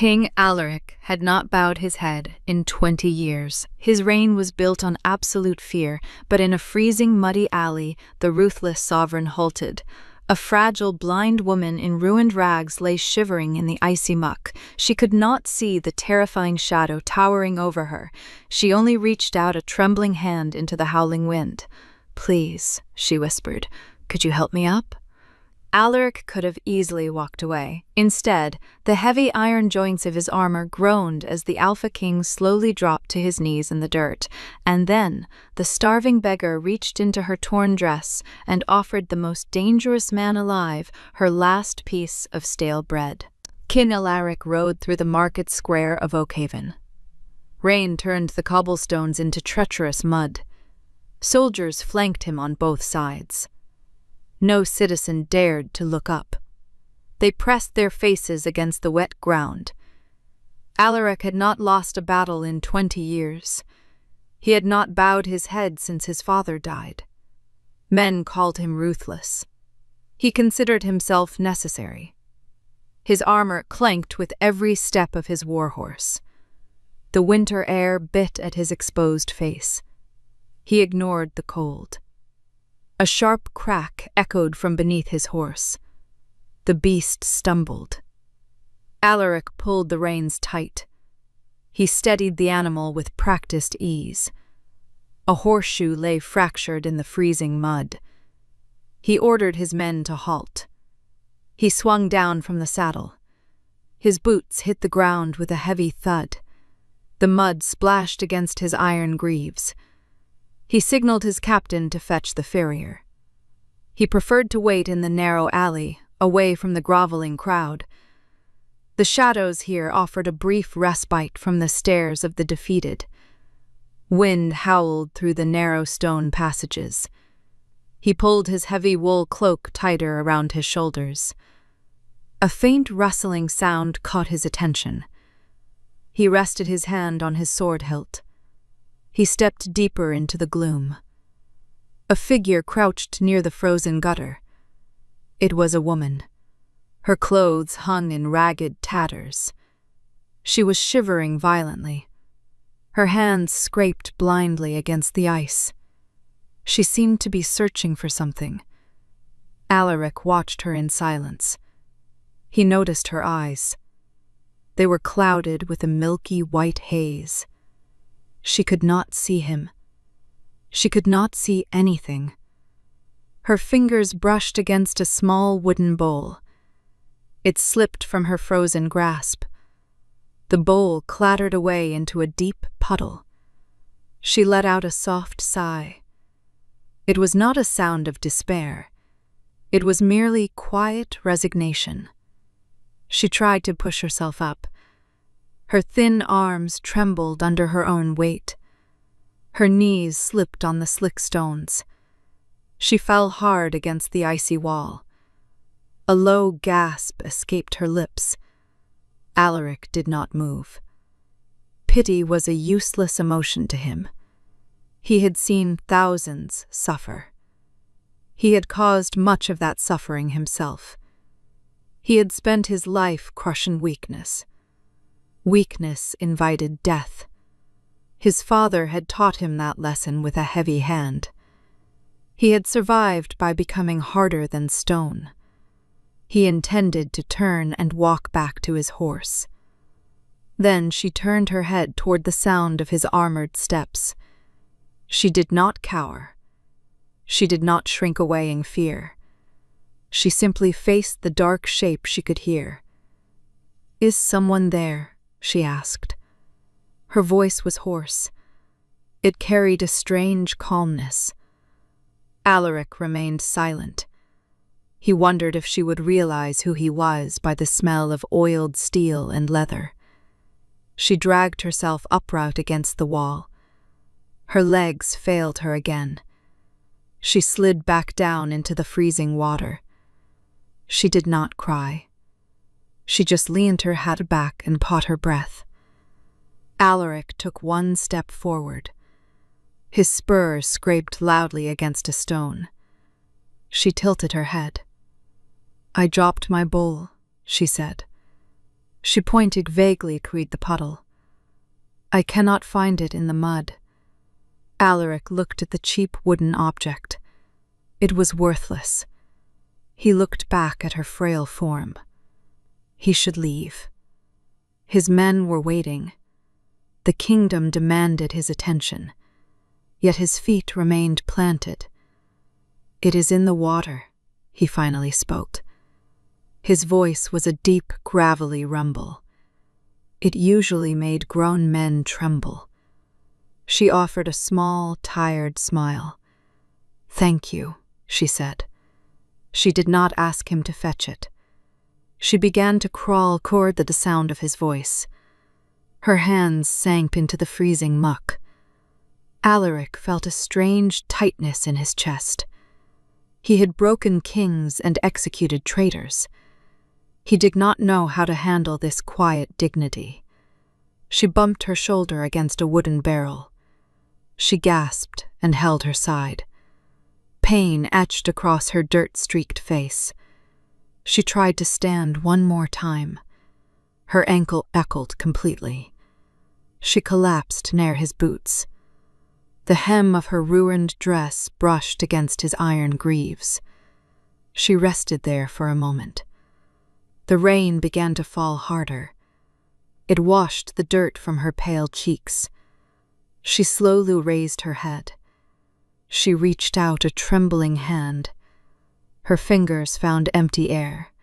King Alaric had not bowed his head in 20 years. His reign was built on absolute fear, but in a freezing, muddy alley, the ruthless sovereign halted. A fragile, blind woman in ruined rags lay shivering in the icy muck. She could not see the terrifying shadow towering over her. She only reached out a trembling hand into the howling wind. "Please," she whispered, "could you help me up?" Alaric could have easily walked away. Instead, the heavy iron joints of his armor groaned as the Alpha King slowly dropped to his knees in the dirt, and then the starving beggar reached into her torn dress and offered the most dangerous man alive her last piece of stale bread. King Alaric rode through the market square of Oakhaven. Rain turned the cobblestones into treacherous mud. Soldiers flanked him on both sides. No citizen dared to look up. They pressed their faces against the wet ground. Alaric had not lost a battle in 20 years. He had not bowed his head since his father died. Men called him ruthless. He considered himself necessary. His armor clanked with every step of his warhorse. The winter air bit at his exposed face. He ignored the cold. A sharp crack echoed from beneath his horse. The beast stumbled. Alaric pulled the reins tight. He steadied the animal with practiced ease. A horseshoe lay fractured in the freezing mud. He ordered his men to halt. He swung down from the saddle. His boots hit the ground with a heavy thud. The mud splashed against his iron greaves. He signaled his captain to fetch the farrier. He preferred to wait in the narrow alley, away from the groveling crowd. The shadows here offered a brief respite from the stares of the defeated. Wind howled through the narrow stone passages. He pulled his heavy wool cloak tighter around his shoulders. A faint rustling sound caught his attention. He rested his hand on his sword hilt. He stepped deeper into the gloom. A figure crouched near the frozen gutter. It was a woman. Her clothes hung in ragged tatters. She was shivering violently. Her hands scraped blindly against the ice. She seemed to be searching for something. Alaric watched her in silence. He noticed her eyes. They were clouded with a milky white haze. She could not see him. She could not see anything. Her fingers brushed against a small wooden bowl. It slipped from her frozen grasp. The bowl clattered away into a deep puddle. She let out a soft sigh. It was not a sound of despair. It was merely quiet resignation. She tried to push herself up. Her thin arms trembled under her own weight. Her knees slipped on the slick stones. She fell hard against the icy wall. A low gasp escaped her lips. Alaric did not move. Pity was a useless emotion to him. He had seen thousands suffer. He had caused much of that suffering himself. He had spent his life crushing weakness. Weakness invited death. His father had taught him that lesson with a heavy hand. He had survived by becoming harder than stone. He intended to turn and walk back to his horse. Then she turned her head toward the sound of his armored steps. She did not cower. She did not shrink away in fear. She simply faced the dark shape she could hear. "Is someone there?" she asked. Her voice was hoarse. It carried a strange calmness. Alaric remained silent. He wondered if she would realize who he was by the smell of oiled steel and leather. She dragged herself upright against the wall. Her legs failed her again. She slid back down into the freezing water. She did not cry. She just leaned her head back and caught her breath. Alaric took one step forward. His spurs scraped loudly against a stone. She tilted her head. "I dropped my bowl," she said. She pointed vaguely toward the puddle. I cannot find it in the mud. Alaric looked at the cheap wooden object. It was worthless. He looked back at her frail form. He should leave. His men were waiting. The kingdom demanded his attention. Yet his feet remained planted. It is in the water, he finally spoke. His voice was a deep, gravelly rumble. It usually made grown men tremble. She offered a small, tired smile. Thank you, she said. She did not ask him to fetch it. She began to crawl toward the sound of his voice. Her hands sank into the freezing muck. Alaric felt a strange tightness in his chest. He had broken kings and executed traitors. He did not know how to handle this quiet dignity. She bumped her shoulder against a wooden barrel. She gasped and held her side. Pain etched across her dirt-streaked face. She tried to stand one more time. Her ankle buckled completely. She collapsed near his boots. The hem of her ruined dress brushed against his iron greaves. She rested there for a moment. The rain began to fall harder. It washed the dirt from her pale cheeks. She slowly raised her head. She reached out a trembling hand. Her fingers found empty air.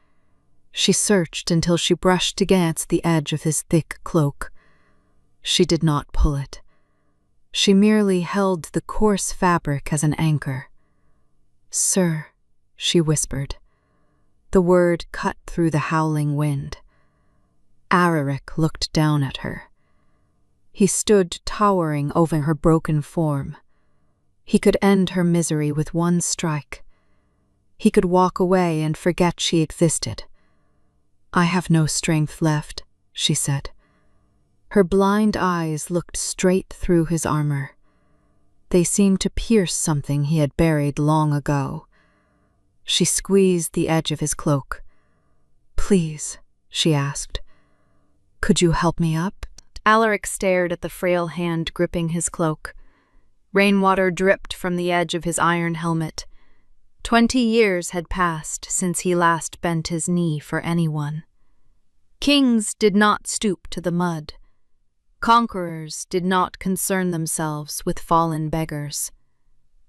She searched until she brushed against the edge of his thick cloak. She did not pull it. She merely held the coarse fabric as an anchor. Sir, she whispered. The word cut through the howling wind. Alaric looked down at her. He stood towering over her broken form. He could end her misery with one strike. He could walk away and forget she existed. I have no strength left, she said. Her blind eyes looked straight through his armor. They seemed to pierce something he had buried long ago. She squeezed the edge of his cloak. Please, she asked. Could you help me up? Alaric stared at the frail hand gripping his cloak. Rainwater dripped from the edge of his iron helmet. 20 years had passed since he last bent his knee for anyone. Kings did not stoop to the mud. Conquerors did not concern themselves with fallen beggars.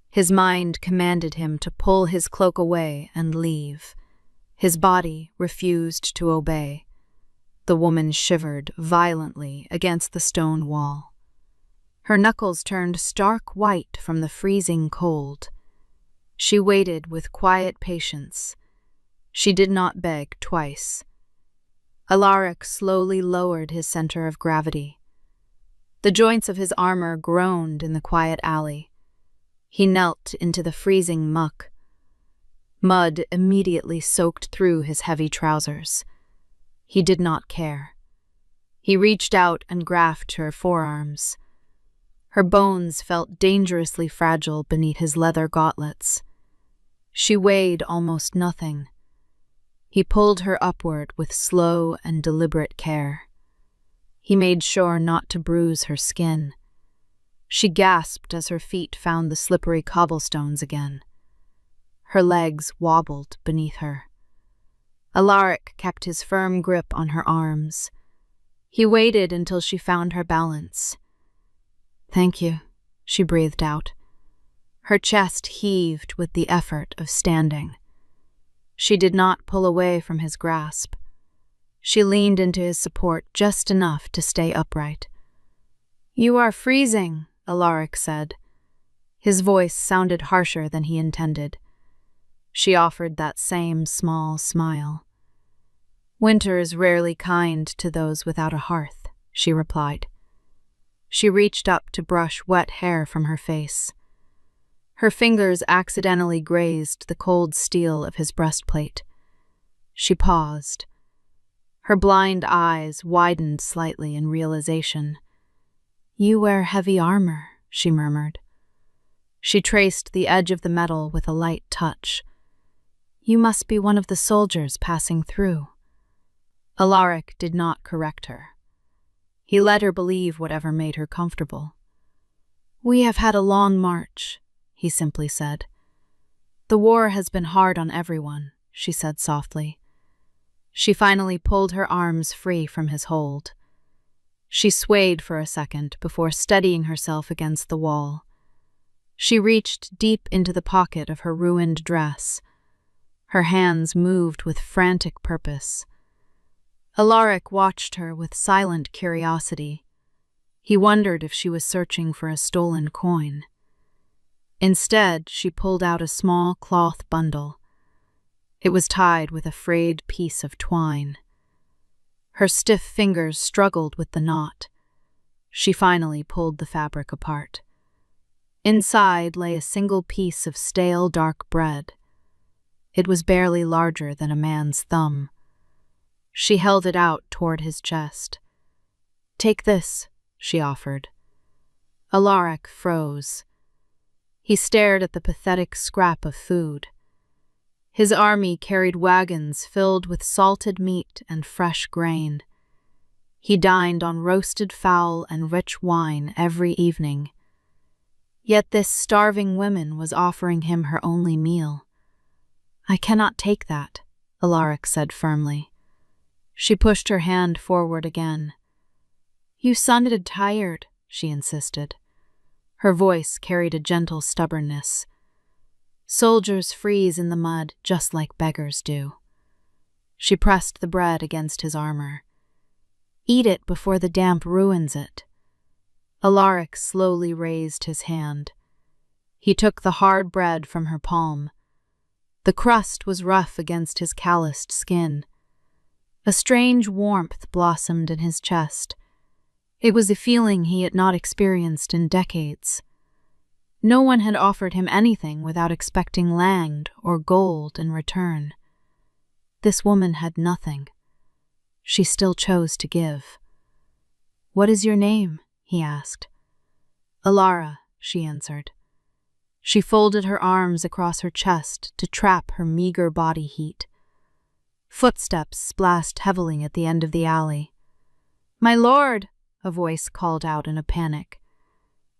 His mind commanded him to pull his cloak away and leave. His body refused to obey. The woman shivered violently against the stone wall. Her knuckles turned stark white from the freezing cold. She waited with quiet patience. She did not beg twice. Alaric slowly lowered his center of gravity. The joints of his armor groaned in the quiet alley. He knelt into the freezing muck. Mud immediately soaked through his heavy trousers. He did not care. He reached out and grasped her forearms. Her bones felt dangerously fragile beneath his leather gauntlets. She weighed almost nothing. He pulled her upward with slow and deliberate care. He made sure not to bruise her skin. She gasped as her feet found the slippery cobblestones again. Her legs wobbled beneath her. Alaric kept his firm grip on her arms. He waited until she found her balance. Thank you, she breathed out. Her chest heaved with the effort of standing. She did not pull away from his grasp. She leaned into his support just enough to stay upright. You are freezing, Alaric said. His voice sounded harsher than he intended. She offered that same small smile. Winter is rarely kind to those without a hearth, she replied. She reached up to brush wet hair from her face. Her fingers accidentally grazed the cold steel of his breastplate. She paused. Her blind eyes widened slightly in realization. You wear heavy armor, she murmured. She traced the edge of the metal with a light touch. You must be one of the soldiers passing through. Alaric did not correct her. He let her believe whatever made her comfortable. "We have had a long march," he simply said. "The war has been hard on everyone," she said softly. She finally pulled her arms free from his hold. She swayed for a second before steadying herself against the wall. She reached deep into the pocket of her ruined dress. Her hands moved with frantic purpose. Alaric watched her with silent curiosity. He wondered if she was searching for a stolen coin. Instead, she pulled out a small cloth bundle. It was tied with a frayed piece of twine. Her stiff fingers struggled with the knot. She finally pulled the fabric apart. Inside lay a single piece of stale, dark bread. It was barely larger than a man's thumb. She held it out toward his chest. "Take this," she offered. Alaric froze. He stared at the pathetic scrap of food. His army carried wagons filled with salted meat and fresh grain. He dined on roasted fowl and rich wine every evening. Yet this starving woman was offering him her only meal. "I cannot take that," Alaric said firmly. She pushed her hand forward again. "You sounded tired," she insisted. Her voice carried a gentle stubbornness. "Soldiers freeze in the mud just like beggars do." She pressed the bread against his armor. "Eat it before the damp ruins it." Alaric slowly raised his hand. He took the hard bread from her palm. The crust was rough against his calloused skin. A strange warmth blossomed in his chest. It was a feeling he had not experienced in decades. No one had offered him anything without expecting land or gold in return. This woman had nothing. She still chose to give. "What is your name?" he asked. "Alara," she answered. She folded her arms across her chest to trap her meager body heat. Footsteps splashed heavily at the end of the alley. "My lord!" a voice called out in a panic.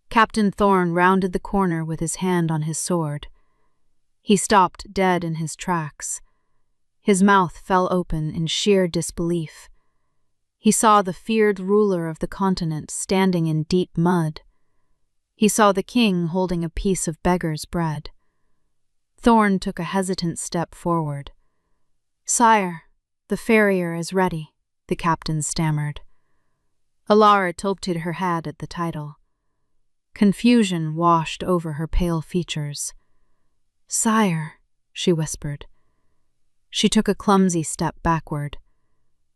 Captain Thorne rounded the corner with his hand on his sword. He stopped dead in his tracks. His mouth fell open in sheer disbelief. He saw the feared ruler of the continent standing in deep mud. He saw the king holding a piece of beggar's bread. Thorne took a hesitant step forward. "Sire, the farrier is ready," the captain stammered. Alara tilted her head at the title. Confusion washed over her pale features. "Sire," she whispered. She took a clumsy step backward.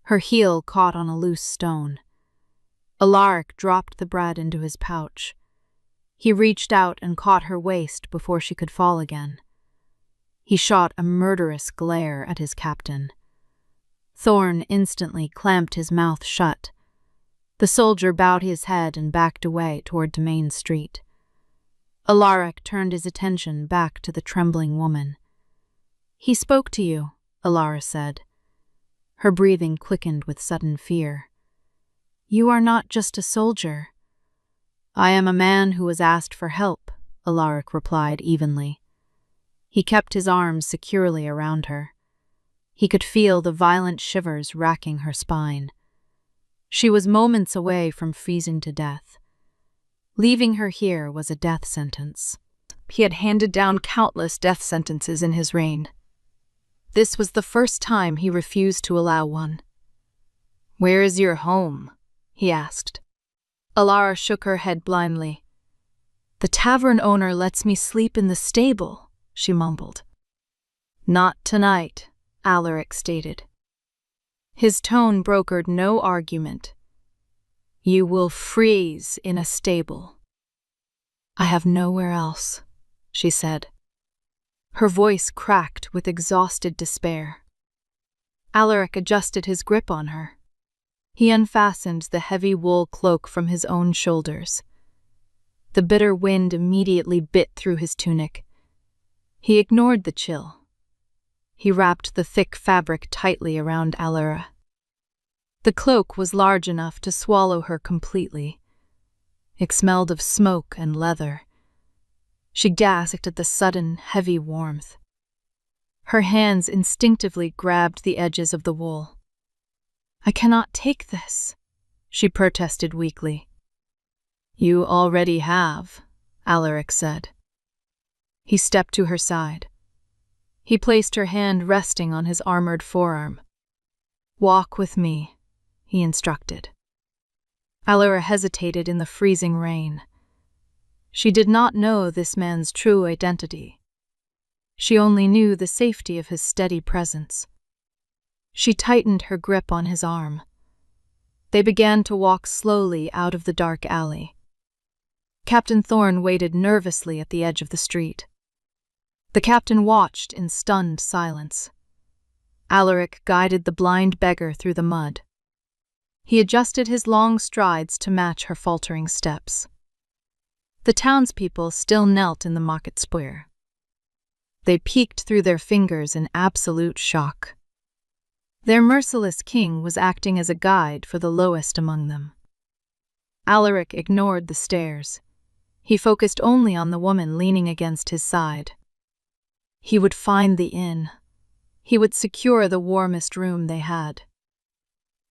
Her heel caught on a loose stone. Alaric dropped the bread into his pouch. He reached out and caught her waist before she could fall again. He shot a murderous glare at his captain. Thorne instantly clamped his mouth shut. The soldier bowed his head and backed away toward the main street. Alaric turned his attention back to the trembling woman. "He spoke to you," Alara said. Her breathing quickened with sudden fear. "You are not just a soldier." "I am a man who was asked for help," Alaric replied evenly. He kept his arms securely around her. He could feel the violent shivers racking her spine. She was moments away from freezing to death. Leaving her here was a death sentence. He had handed down countless death sentences in his reign. This was the first time he refused to allow one. "Where is your home?" he asked. Alara shook her head blindly. "The tavern owner lets me sleep in the stable," she mumbled. "Not tonight," Alaric stated. His tone brokered no argument. "You will freeze in a stable." "I have nowhere else," she said. Her voice cracked with exhausted despair. Alaric adjusted his grip on her. He unfastened the heavy wool cloak from his own shoulders. The bitter wind immediately bit through his tunic. He ignored the chill. He wrapped the thick fabric tightly around Alara. The cloak was large enough to swallow her completely. It smelled of smoke and leather. She gasped at the sudden, heavy warmth. Her hands instinctively grabbed the edges of the wool. "I cannot take this," she protested weakly. "You already have," Alaric said. He stepped to her side. He placed her hand resting on his armored forearm. "Walk with me," he instructed. Alaric hesitated in the freezing rain. She did not know this man's true identity. She only knew the safety of his steady presence. She tightened her grip on his arm. They began to walk slowly out of the dark alley. Captain Thorne waited nervously at the edge of the street. The captain watched in stunned silence. Alaric guided the blind beggar through the mud. He adjusted his long strides to match her faltering steps. The townspeople still knelt in the market square. They peeked through their fingers in absolute shock. Their merciless king was acting as a guide for the lowest among them. Alaric ignored the stares. He focused only on the woman leaning against his side. He would find the inn. He would secure the warmest room they had.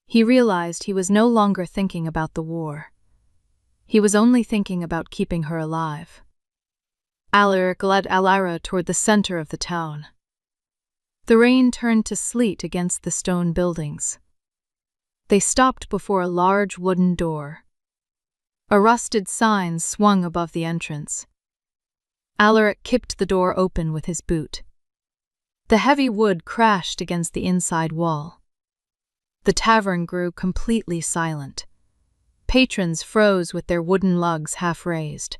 He realized he was no longer thinking about the war. He was only thinking about keeping her alive. Alaric led Alara toward the center of the town. The rain turned to sleet against the stone buildings. They stopped before a large wooden door. A rusted sign swung above the entrance. Alaric kicked the door open with his boot. The heavy wood crashed against the inside wall. The tavern grew completely silent. Patrons froze with their wooden lugs half raised.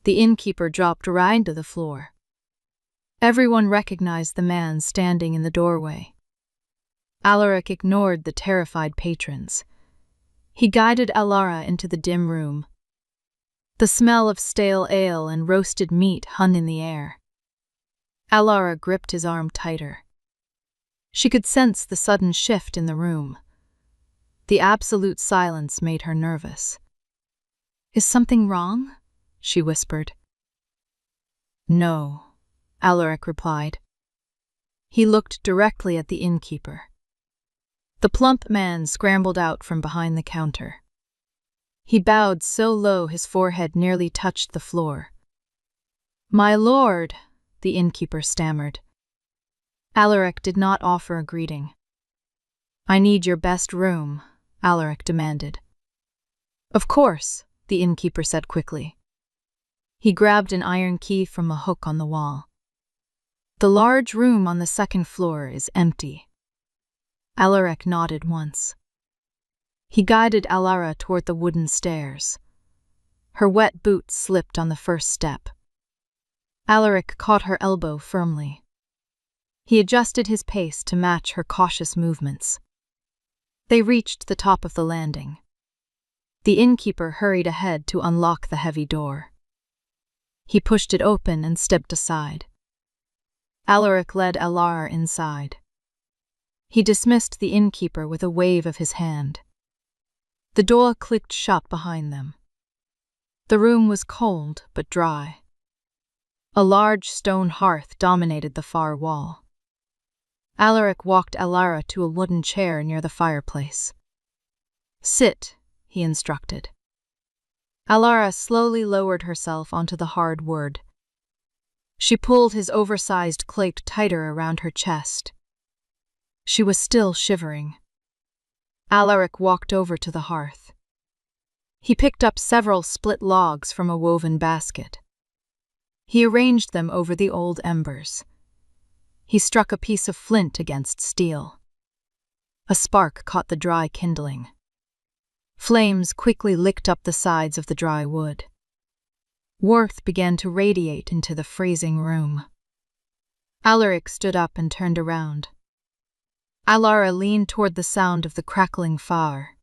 The innkeeper dropped right to the floor. Everyone recognized the man standing in the doorway. Alaric ignored the terrified patrons. He guided Alara into the dim room. The smell of stale ale and roasted meat hung in the air. Alara gripped his arm tighter. She could sense the sudden shift in the room. The absolute silence made her nervous. "Is something wrong?" she whispered. "No," Alaric replied. He looked directly at the innkeeper. The plump man scrambled out from behind the counter. He bowed so low his forehead nearly touched the floor. "My lord," the innkeeper stammered. Alaric did not offer a greeting. "I need your best room," Alaric demanded. "Of course," the innkeeper said quickly. He grabbed an iron key from a hook on the wall. "The large room on the second floor is empty." Alaric nodded once. He guided Alara toward the wooden stairs. Her wet boot slipped on the first step. Alaric caught her elbow firmly. He adjusted his pace to match her cautious movements. They reached the top of the landing. The innkeeper hurried ahead to unlock the heavy door. He pushed it open and stepped aside. Alaric led Alara inside. He dismissed the innkeeper with a wave of his hand. The door clicked shut behind them. The room was cold but dry. A large stone hearth dominated the far wall. Alaric walked Alara to a wooden chair near the fireplace. "Sit," he instructed. Alara slowly lowered herself onto the hard wood. She pulled his oversized cloak tighter around her chest. She was still shivering. Alaric walked over to the hearth. He picked up several split logs from a woven basket. He arranged them over the old embers. He struck a piece of flint against steel. A spark caught the dry kindling. Flames quickly licked up the sides of the dry wood. Warmth began to radiate into the freezing room. Alaric stood up and turned around. Alara leaned toward the sound of the crackling fire.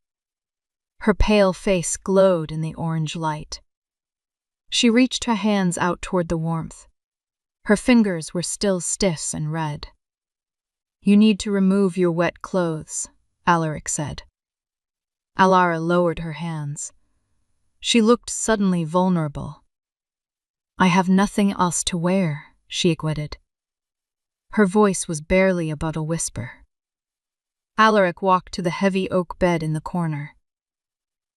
Her pale face glowed in the orange light. She reached her hands out toward the warmth. Her fingers were still stiff and red. "You need to remove your wet clothes," Alaric said. Alara lowered her hands. She looked suddenly vulnerable. "I have nothing else to wear," she admitted. Her voice was barely above a whisper. Alaric walked to the heavy oak bed in the corner.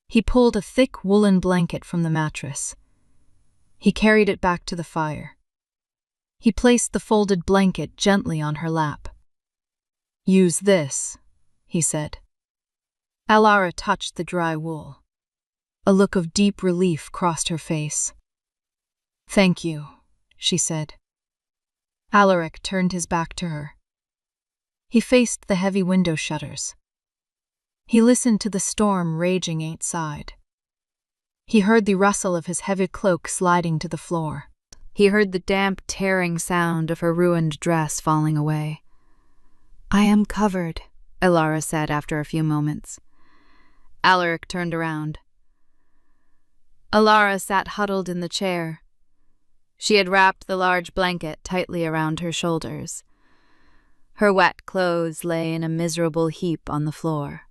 He pulled a thick woolen blanket from the mattress. He carried it back to the fire. He placed the folded blanket gently on her lap. "Use this," he said. Alara touched the dry wool. A look of deep relief crossed her face. "Thank you," she said. Alaric turned his back to her. He faced the heavy window shutters. He listened to the storm raging outside. He heard the rustle of his heavy cloak sliding to the floor. He heard the damp, tearing sound of her ruined dress falling away. "I am covered," Alara said after a few moments. Alaric turned around. Alara sat huddled in the chair. She had wrapped the large blanket tightly around her shoulders. Her wet clothes lay in a miserable heap on the floor.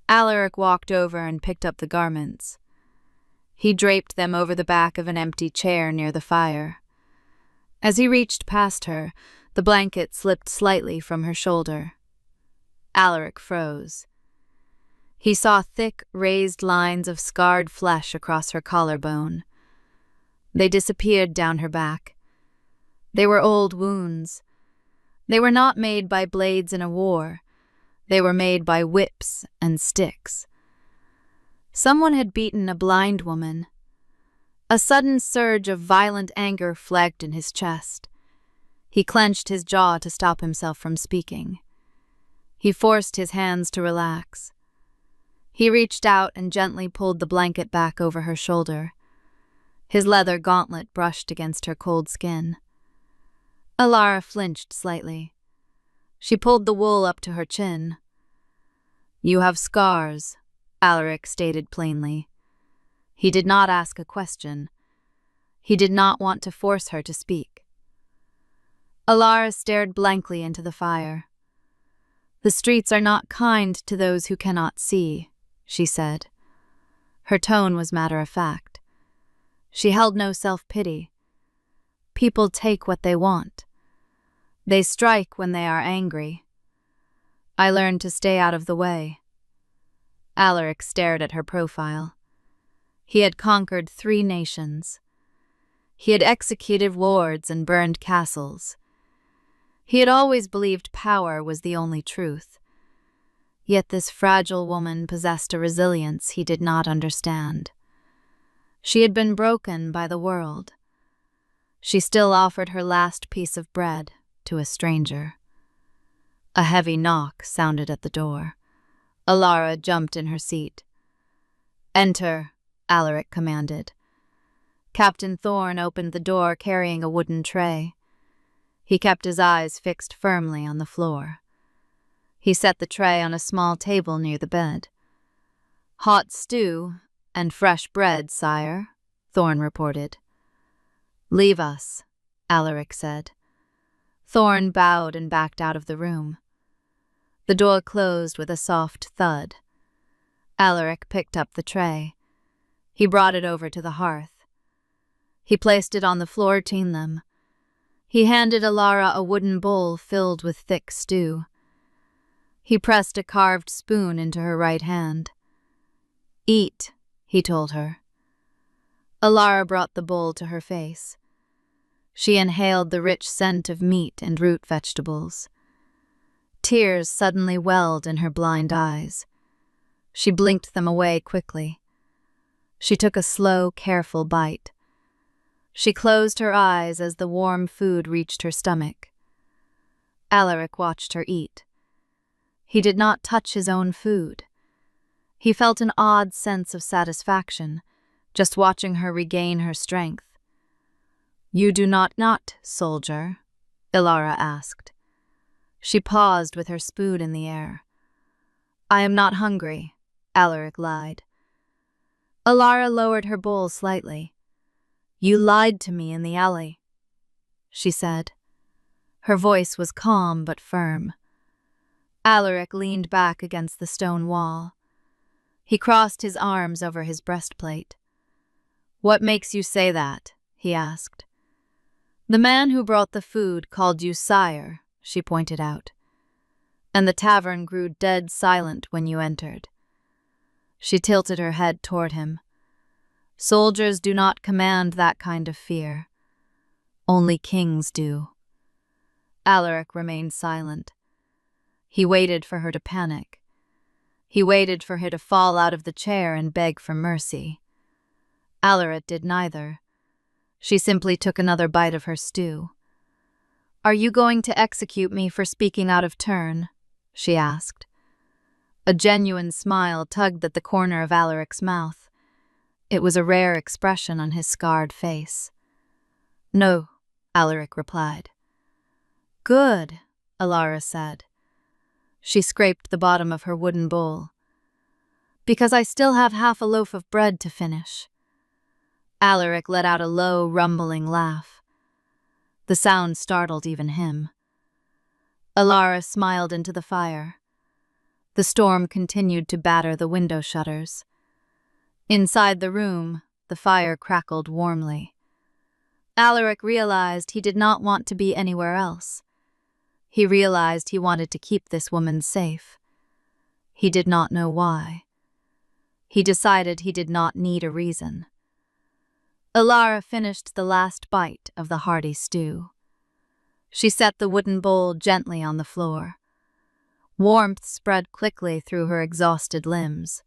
Alaric walked over and picked up the garments. He draped them over the back of an empty chair near the fire. As he reached past her, the blanket slipped slightly from her shoulder. Alaric froze. He saw thick, raised lines of scarred flesh across her collarbone. They disappeared down her back. They were old wounds. They were not made by blades in a war. They were made by whips and sticks. Someone had beaten a blind woman. A sudden surge of violent anger flagged in his chest. He clenched his jaw to stop himself from speaking. He forced his hands to relax. He reached out and gently pulled the blanket back over her shoulder. His leather gauntlet brushed against her cold skin. Alara flinched slightly. She pulled the wool up to her chin. "You have scars," Alaric stated plainly. He did not ask a question. He did not want to force her to speak. Alara stared blankly into the fire. "The streets are not kind to those who cannot see," she said. Her tone was matter-of-fact. She held no self-pity. People take what they want. They strike when they are angry. I learned to stay out of the way. Alaric stared at her profile. He had conquered 3 nations. He had executed lords and burned castles. He had always believed power was the only truth. Yet this fragile woman possessed a resilience he did not understand. She had been broken by the world. She still offered her last piece of bread to a stranger. A heavy knock sounded at the door. Alara jumped in her seat. "Enter," Alaric commanded. Captain Thorne opened the door carrying a wooden tray. He kept his eyes fixed firmly on the floor. He set the tray on a small table near the bed. "Hot stew and fresh bread, sire," Thorne reported. "Leave us," Alaric said. Thorne bowed and backed out of the room. The door closed with a soft thud. Alaric picked up the tray. He brought it over to the hearth. He placed it on the floor between them. He handed Alara a wooden bowl filled with thick stew. He pressed a carved spoon into her right hand. "Eat," he told her. Alara brought the bowl to her face. She inhaled the rich scent of meat and root vegetables. Tears suddenly welled in her blind eyes. She blinked them away quickly. She took a slow, careful bite. She closed her eyes as the warm food reached her stomach. Alaric watched her eat. He did not touch his own food. He felt an odd sense of satisfaction, just watching her regain her strength. "You do not, soldier?" Alara asked. She paused with her spoon in the air. "I am not hungry," Alaric lied. Alara lowered her bowl slightly. "You lied to me in the alley," she said. Her voice was calm but firm. Alaric leaned back against the stone wall. He crossed his arms over his breastplate. "What makes you say that?" he asked. "The man who brought the food called you sire," she pointed out. "And the tavern grew dead silent when you entered." She tilted her head toward him. "Soldiers do not command that kind of fear. Only kings do." Alaric remained silent. He waited for her to panic. He waited for her to fall out of the chair and beg for mercy. Alaric did neither. She simply took another bite of her stew. "Are you going to execute me for speaking out of turn?" she asked. A genuine smile tugged at the corner of Alaric's mouth. It was a rare expression on his scarred face. "No," Alaric replied. "Good," Alara said. She scraped the bottom of her wooden bowl. "Because I still have half a loaf of bread to finish." Alaric let out a low, rumbling laugh. The sound startled even him. Alara smiled into the fire. The storm continued to batter the window shutters. Inside the room, the fire crackled warmly. Alaric realized he did not want to be anywhere else. He realized he wanted to keep this woman safe. He did not know why. He decided he did not need a reason. Alara finished the last bite of the hearty stew. She set the wooden bowl gently on the floor. Warmth spread quickly through her exhausted limbs.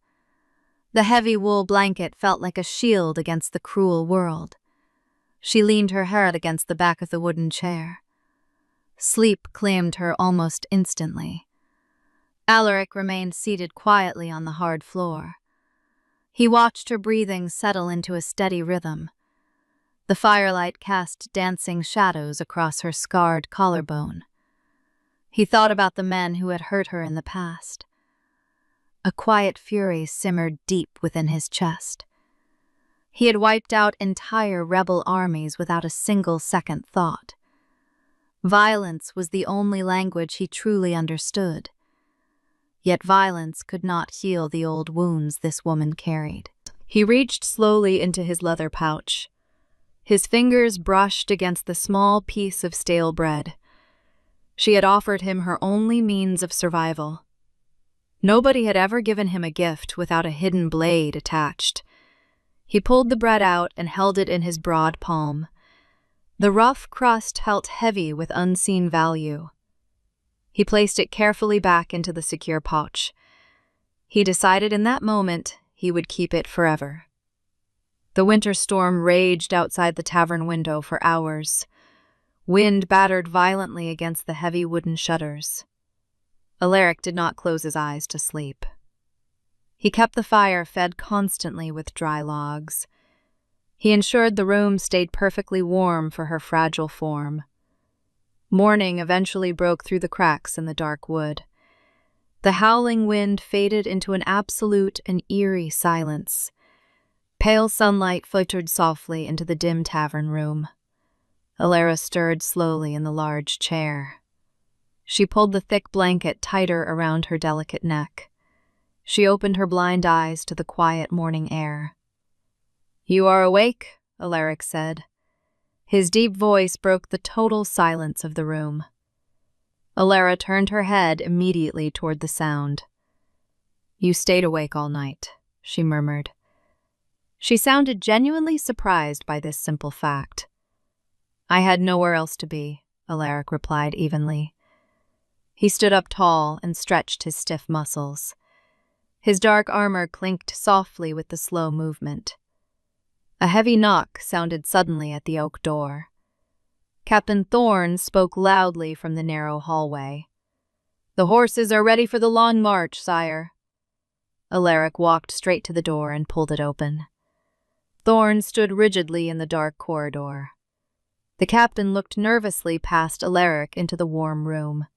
The heavy wool blanket felt like a shield against the cruel world. She leaned her head against the back of the wooden chair. Sleep claimed her almost instantly. Alaric remained seated quietly on the hard floor. He watched her breathing settle into a steady rhythm. The firelight cast dancing shadows across her scarred collarbone. He thought about the men who had hurt her in the past. A quiet fury simmered deep within his chest. He had wiped out entire rebel armies without a single second thought. Violence was the only language he truly understood. Yet violence could not heal the old wounds this woman carried. He reached slowly into his leather pouch. His fingers brushed against the small piece of stale bread. She had offered him her only means of survival. Nobody had ever given him a gift without a hidden blade attached. He pulled the bread out and held it in his broad palm. The rough crust felt heavy with unseen value. He placed it carefully back into the secure pouch. He decided in that moment he would keep it forever. The winter storm raged outside the tavern window for hours. Wind battered violently against the heavy wooden shutters. Alaric did not close his eyes to sleep. He kept the fire fed constantly with dry logs. He ensured the room stayed perfectly warm for her fragile form. Morning eventually broke through the cracks in the dark wood. The howling wind faded into an absolute and eerie silence. Pale sunlight filtered softly into the dim tavern room. Alara stirred slowly in the large chair. She pulled the thick blanket tighter around her delicate neck. She opened her blind eyes to the quiet morning air. "You are awake," Alaric said. His deep voice broke the total silence of the room. Alara turned her head immediately toward the sound. "You stayed awake all night," she murmured. She sounded genuinely surprised by this simple fact. "I had nowhere else to be," Alaric replied evenly. He stood up tall and stretched his stiff muscles. His dark armor clinked softly with the slow movement. A heavy knock sounded suddenly at the oak door. Captain Thorne spoke loudly from the narrow hallway. "The horses are ready for the long march, sire." Alaric walked straight to the door and pulled it open. Thorne stood rigidly in the dark corridor. The captain looked nervously past Alaric into the warm room.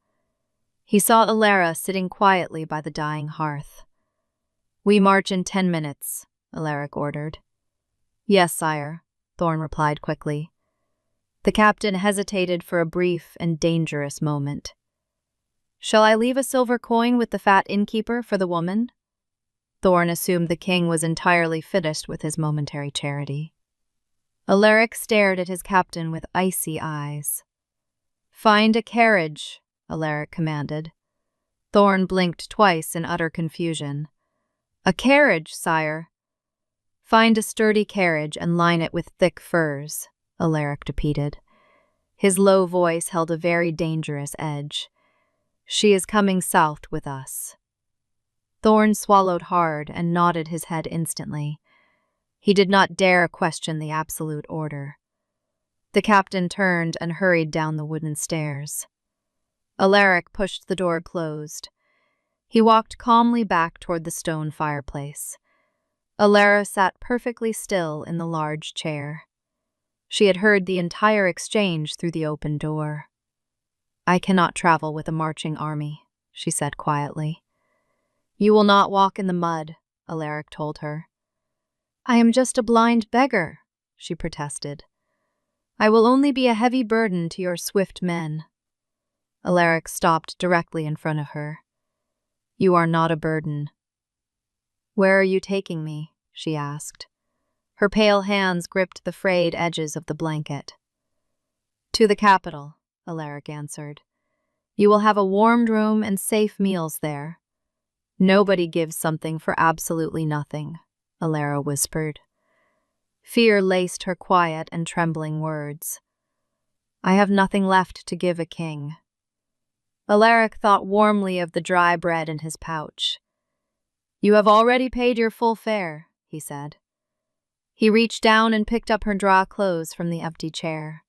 He saw Alara sitting quietly by the dying hearth. "We march in 10 minutes, Alaric ordered. "Yes, sire," Thorne replied quickly. The captain hesitated for a brief and dangerous moment. "Shall I leave a silver coin with the fat innkeeper for the woman?" Thorn assumed the king was entirely finished with his momentary charity. Alaric stared at his captain with icy eyes. "Find a carriage," Alaric commanded. Thorn blinked twice in utter confusion. "A carriage, sire." "Find a sturdy carriage and line it with thick furs," Alaric repeated. His low voice held a very dangerous edge. "She is coming south with us." Thorn swallowed hard and nodded his head instantly. He did not dare question the absolute order. The captain turned and hurried down the wooden stairs. Alaric pushed the door closed. He walked calmly back toward the stone fireplace. Alara sat perfectly still in the large chair. She had heard the entire exchange through the open door. "I cannot travel with a marching army," she said quietly. "You will not walk in the mud," Alaric told her. "I am just a blind beggar," she protested. "I will only be a heavy burden to your swift men." Alaric stopped directly in front of her. "You are not a burden." "Where are you taking me?" she asked. Her pale hands gripped the frayed edges of the blanket. "To the capital," Alaric answered. "You will have a warmed room and safe meals there." "Nobody gives something for absolutely nothing," Alara whispered. Fear laced her quiet and trembling words. "I have nothing left to give a king." Alaric thought warmly of the dry bread in his pouch. "You have already paid your full fare," he said. He reached down and picked up her dry clothes from the empty chair.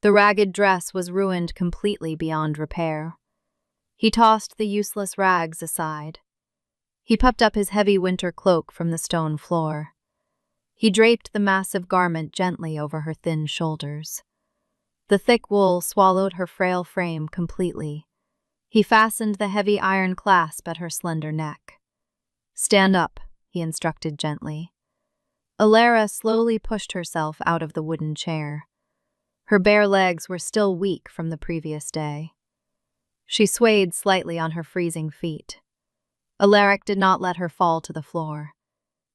The ragged dress was ruined completely beyond repair. He tossed the useless rags aside. He puffed up his heavy winter cloak from the stone floor. He draped the massive garment gently over her thin shoulders. The thick wool swallowed her frail frame completely. He fastened the heavy iron clasp at her slender neck. "Stand up," he instructed gently. Alara slowly pushed herself out of the wooden chair. Her bare legs were still weak from the previous day. She swayed slightly on her freezing feet. Alaric did not let her fall to the floor.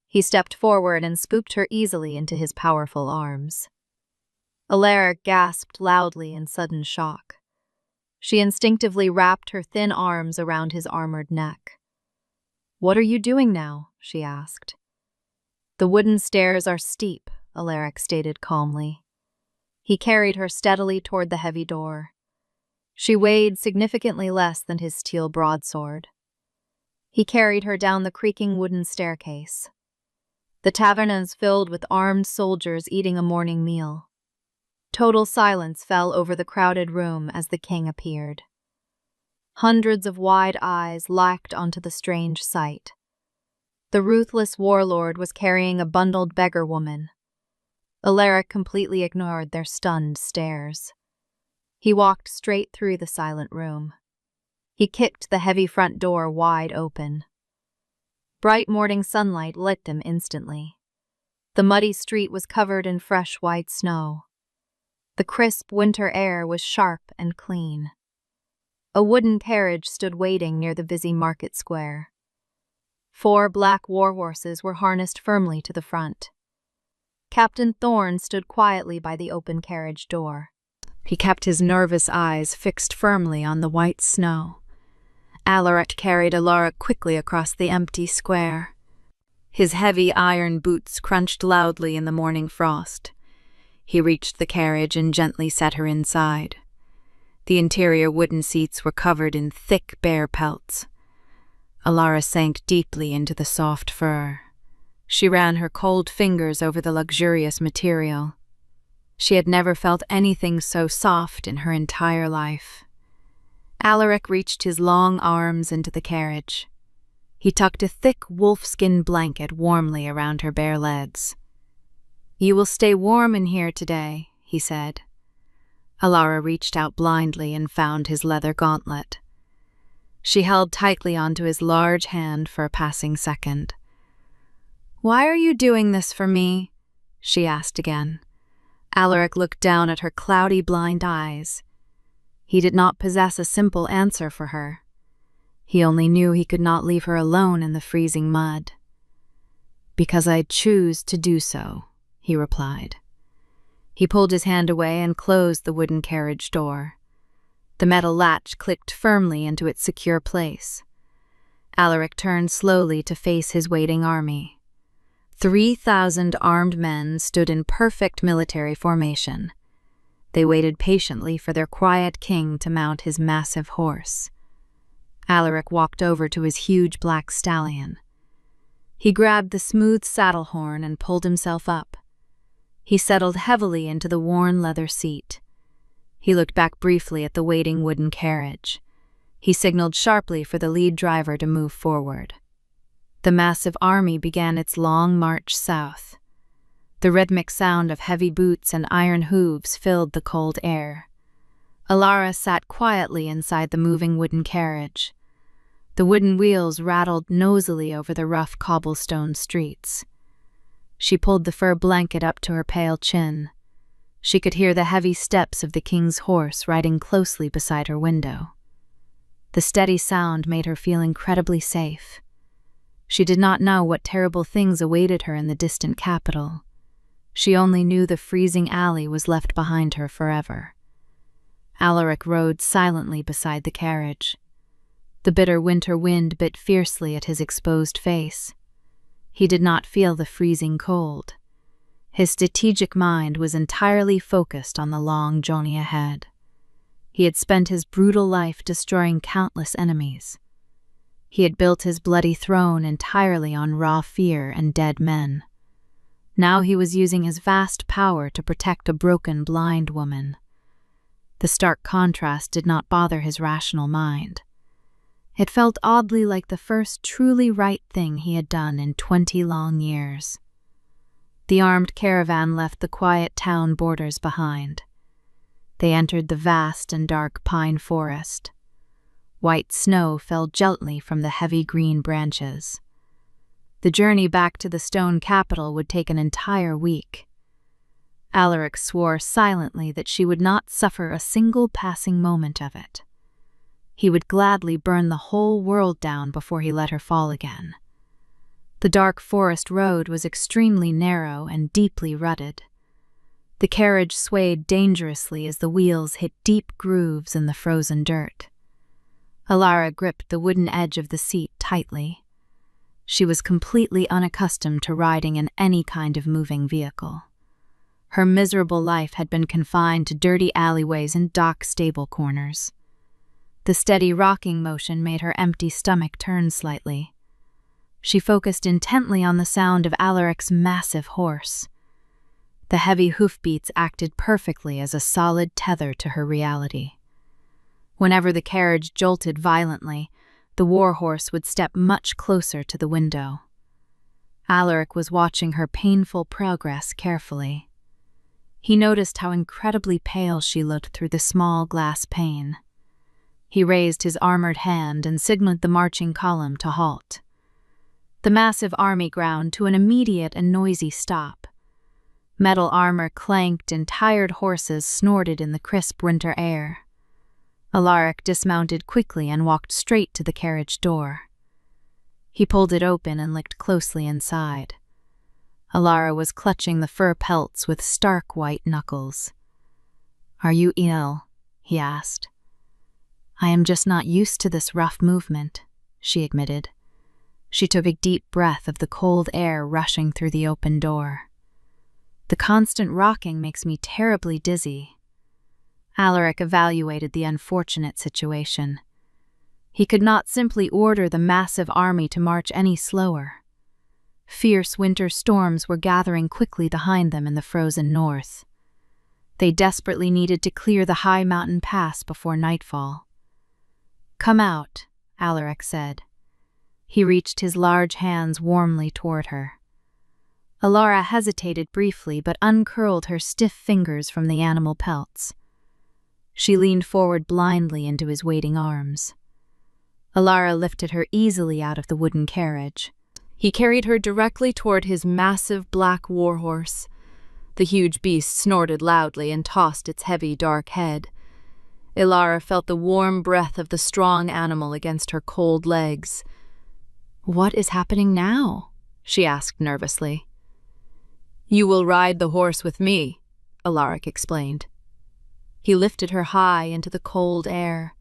He stepped forward and scooped her easily into his powerful arms. Alaric gasped loudly in sudden shock. She instinctively wrapped her thin arms around his armored neck. "What are you doing now?" she asked. "The wooden stairs are steep," Alaric stated calmly. He carried her steadily toward the heavy door. She weighed significantly less than his steel broadsword. He carried her down the creaking wooden staircase. The tavernas filled with armed soldiers eating a morning meal. Total silence fell over the crowded room as the king appeared. Hundreds of wide eyes locked onto the strange sight. The ruthless warlord was carrying a bundled beggar woman. Alaric completely ignored their stunned stares. He walked straight through the silent room. He kicked the heavy front door wide open. Bright morning sunlight lit them instantly. The muddy street was covered in fresh white snow. The crisp winter air was sharp and clean. A wooden carriage stood waiting near the busy market square. 4 black war horses were harnessed firmly to the front. Captain Thorn stood quietly by the open carriage door. He kept his nervous eyes fixed firmly on the white snow. Alaric carried Alara quickly across the empty square. His heavy iron boots crunched loudly in the morning frost. He reached the carriage and gently set her inside. The interior wooden seats were covered in thick bear pelts. Alara sank deeply into the soft fur. She ran her cold fingers over the luxurious material. She had never felt anything so soft in her entire life. Alaric reached his long arms into the carriage. He tucked a thick wolfskin blanket warmly around her bare legs. "You will stay warm in here today," he said. Alara reached out blindly and found his leather gauntlet. She held tightly onto his large hand for a passing second. "Why are you doing this for me?" she asked again. Alaric looked down at her cloudy blind eyes. He did not possess a simple answer for her. He only knew he could not leave her alone in the freezing mud. "Because I choose to do so," he replied. He pulled his hand away and closed the wooden carriage door. The metal latch clicked firmly into its secure place. Alaric turned slowly to face his waiting army. 3,000 armed men stood in perfect military formation. They waited patiently for their quiet king to mount his massive horse. Alaric walked over to his huge black stallion. He grabbed the smooth saddle horn and pulled himself up. He settled heavily into the worn leather seat. He looked back briefly at the waiting wooden carriage. He signaled sharply for the lead driver to move forward. The massive army began its long march south. The rhythmic sound of heavy boots and iron hooves filled the cold air. Alara sat quietly inside the moving wooden carriage. The wooden wheels rattled noisily over the rough cobblestone streets. She pulled the fur blanket up to her pale chin. She could hear the heavy steps of the king's horse riding closely beside her window. The steady sound made her feel incredibly safe. She did not know what terrible things awaited her in the distant capital. She only knew the freezing alley was left behind her forever. Alaric rode silently beside the carriage. The bitter winter wind bit fiercely at his exposed face. He did not feel the freezing cold. His strategic mind was entirely focused on the long journey ahead. He had spent his brutal life destroying countless enemies. He had built his bloody throne entirely on raw fear and dead men. Now he was using his vast power to protect a broken, blind woman. The stark contrast did not bother his rational mind. It felt oddly like the first truly right thing he had done in 20 long years. The armed caravan left the quiet town borders behind. They entered the vast and dark pine forest. White snow fell gently from the heavy green branches. The journey back to the stone capital would take an entire week. Alaric swore silently that she would not suffer a single passing moment of it. He would gladly burn the whole world down before he let her fall again. The dark forest road was extremely narrow and deeply rutted. The carriage swayed dangerously as the wheels hit deep grooves in the frozen dirt. Alara gripped the wooden edge of the seat tightly. She was completely unaccustomed to riding in any kind of moving vehicle. Her miserable life had been confined to dirty alleyways and dark stable corners. The steady rocking motion made her empty stomach turn slightly. She focused intently on the sound of Alaric's massive horse. The heavy hoofbeats acted perfectly as a solid tether to her reality. Whenever the carriage jolted violently, the warhorse would step much closer to the window. Alaric was watching her painful progress carefully. He noticed how incredibly pale she looked through the small glass pane. He raised his armored hand and signaled the marching column to halt. The massive army ground to an immediate and noisy stop. Metal armor clanked and tired horses snorted in the crisp winter air. Alaric dismounted quickly and walked straight to the carriage door. He pulled it open and looked closely inside. Alara was clutching the fur pelts with stark white knuckles. "Are you ill?" he asked. "I am just not used to this rough movement," she admitted. She took a deep breath of the cold air rushing through the open door. "The constant rocking makes me terribly dizzy." Alaric evaluated the unfortunate situation. He could not simply order the massive army to march any slower. Fierce winter storms were gathering quickly behind them in the frozen north. They desperately needed to clear the high mountain pass before nightfall. "Come out," Alaric said. He reached his large hands warmly toward her. Alara hesitated briefly but uncurled her stiff fingers from the animal pelts. She leaned forward blindly into his waiting arms. Alara lifted her easily out of the wooden carriage. He carried her directly toward his massive black warhorse. The huge beast snorted loudly and tossed its heavy dark head. Ilara felt the warm breath of the strong animal against her cold legs. "What is happening now?" she asked nervously. "You will ride the horse with me," Alaric explained. He lifted her high into the cold air.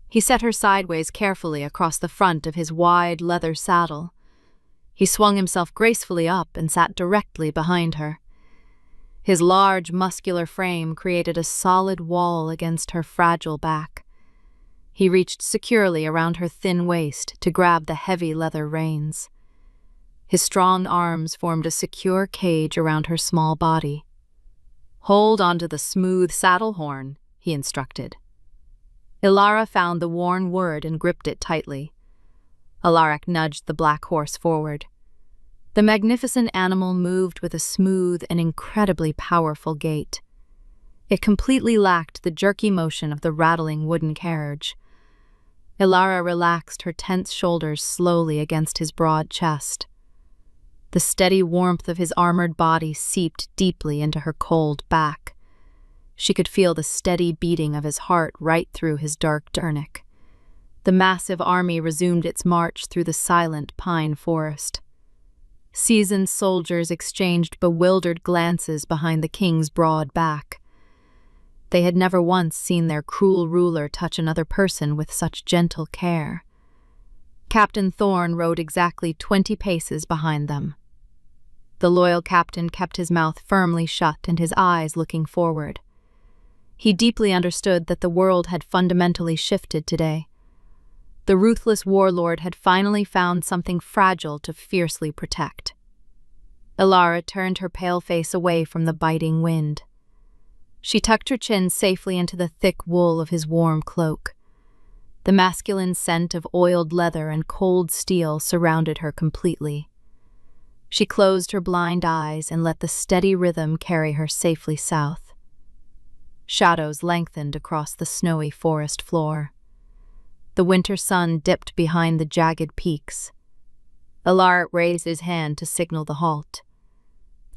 He set her sideways carefully across the front of his wide leather saddle. He swung himself gracefully up and sat directly behind her. His large, muscular frame created a solid wall against her fragile back. He reached securely around her thin waist to grab the heavy leather reins. His strong arms formed a secure cage around her small body. "Hold onto the smooth saddle horn," he instructed. Ilara found the worn word and gripped it tightly. Alaric nudged the black horse forward. The magnificent animal moved with a smooth and incredibly powerful gait. It completely lacked the jerky motion of the rattling wooden carriage. Ilara relaxed her tense shoulders slowly against his broad chest. The steady warmth of his armored body seeped deeply into her cold back. She could feel the steady beating of his heart right through his dark tunic. The massive army resumed its march through the silent pine forest. Seasoned soldiers exchanged bewildered glances behind the king's broad back. They had never once seen their cruel ruler touch another person with such gentle care. Captain Thorne rode exactly 20 paces behind them. The loyal captain kept his mouth firmly shut and his eyes looking forward. He deeply understood that the world had fundamentally shifted today. The ruthless warlord had finally found something fragile to fiercely protect. Ilara turned her pale face away from the biting wind. She tucked her chin safely into the thick wool of his warm cloak. The masculine scent of oiled leather and cold steel surrounded her completely. She closed her blind eyes and let the steady rhythm carry her safely south. Shadows lengthened across the snowy forest floor. The winter sun dipped behind the jagged peaks. Alaric raised his hand to signal the halt.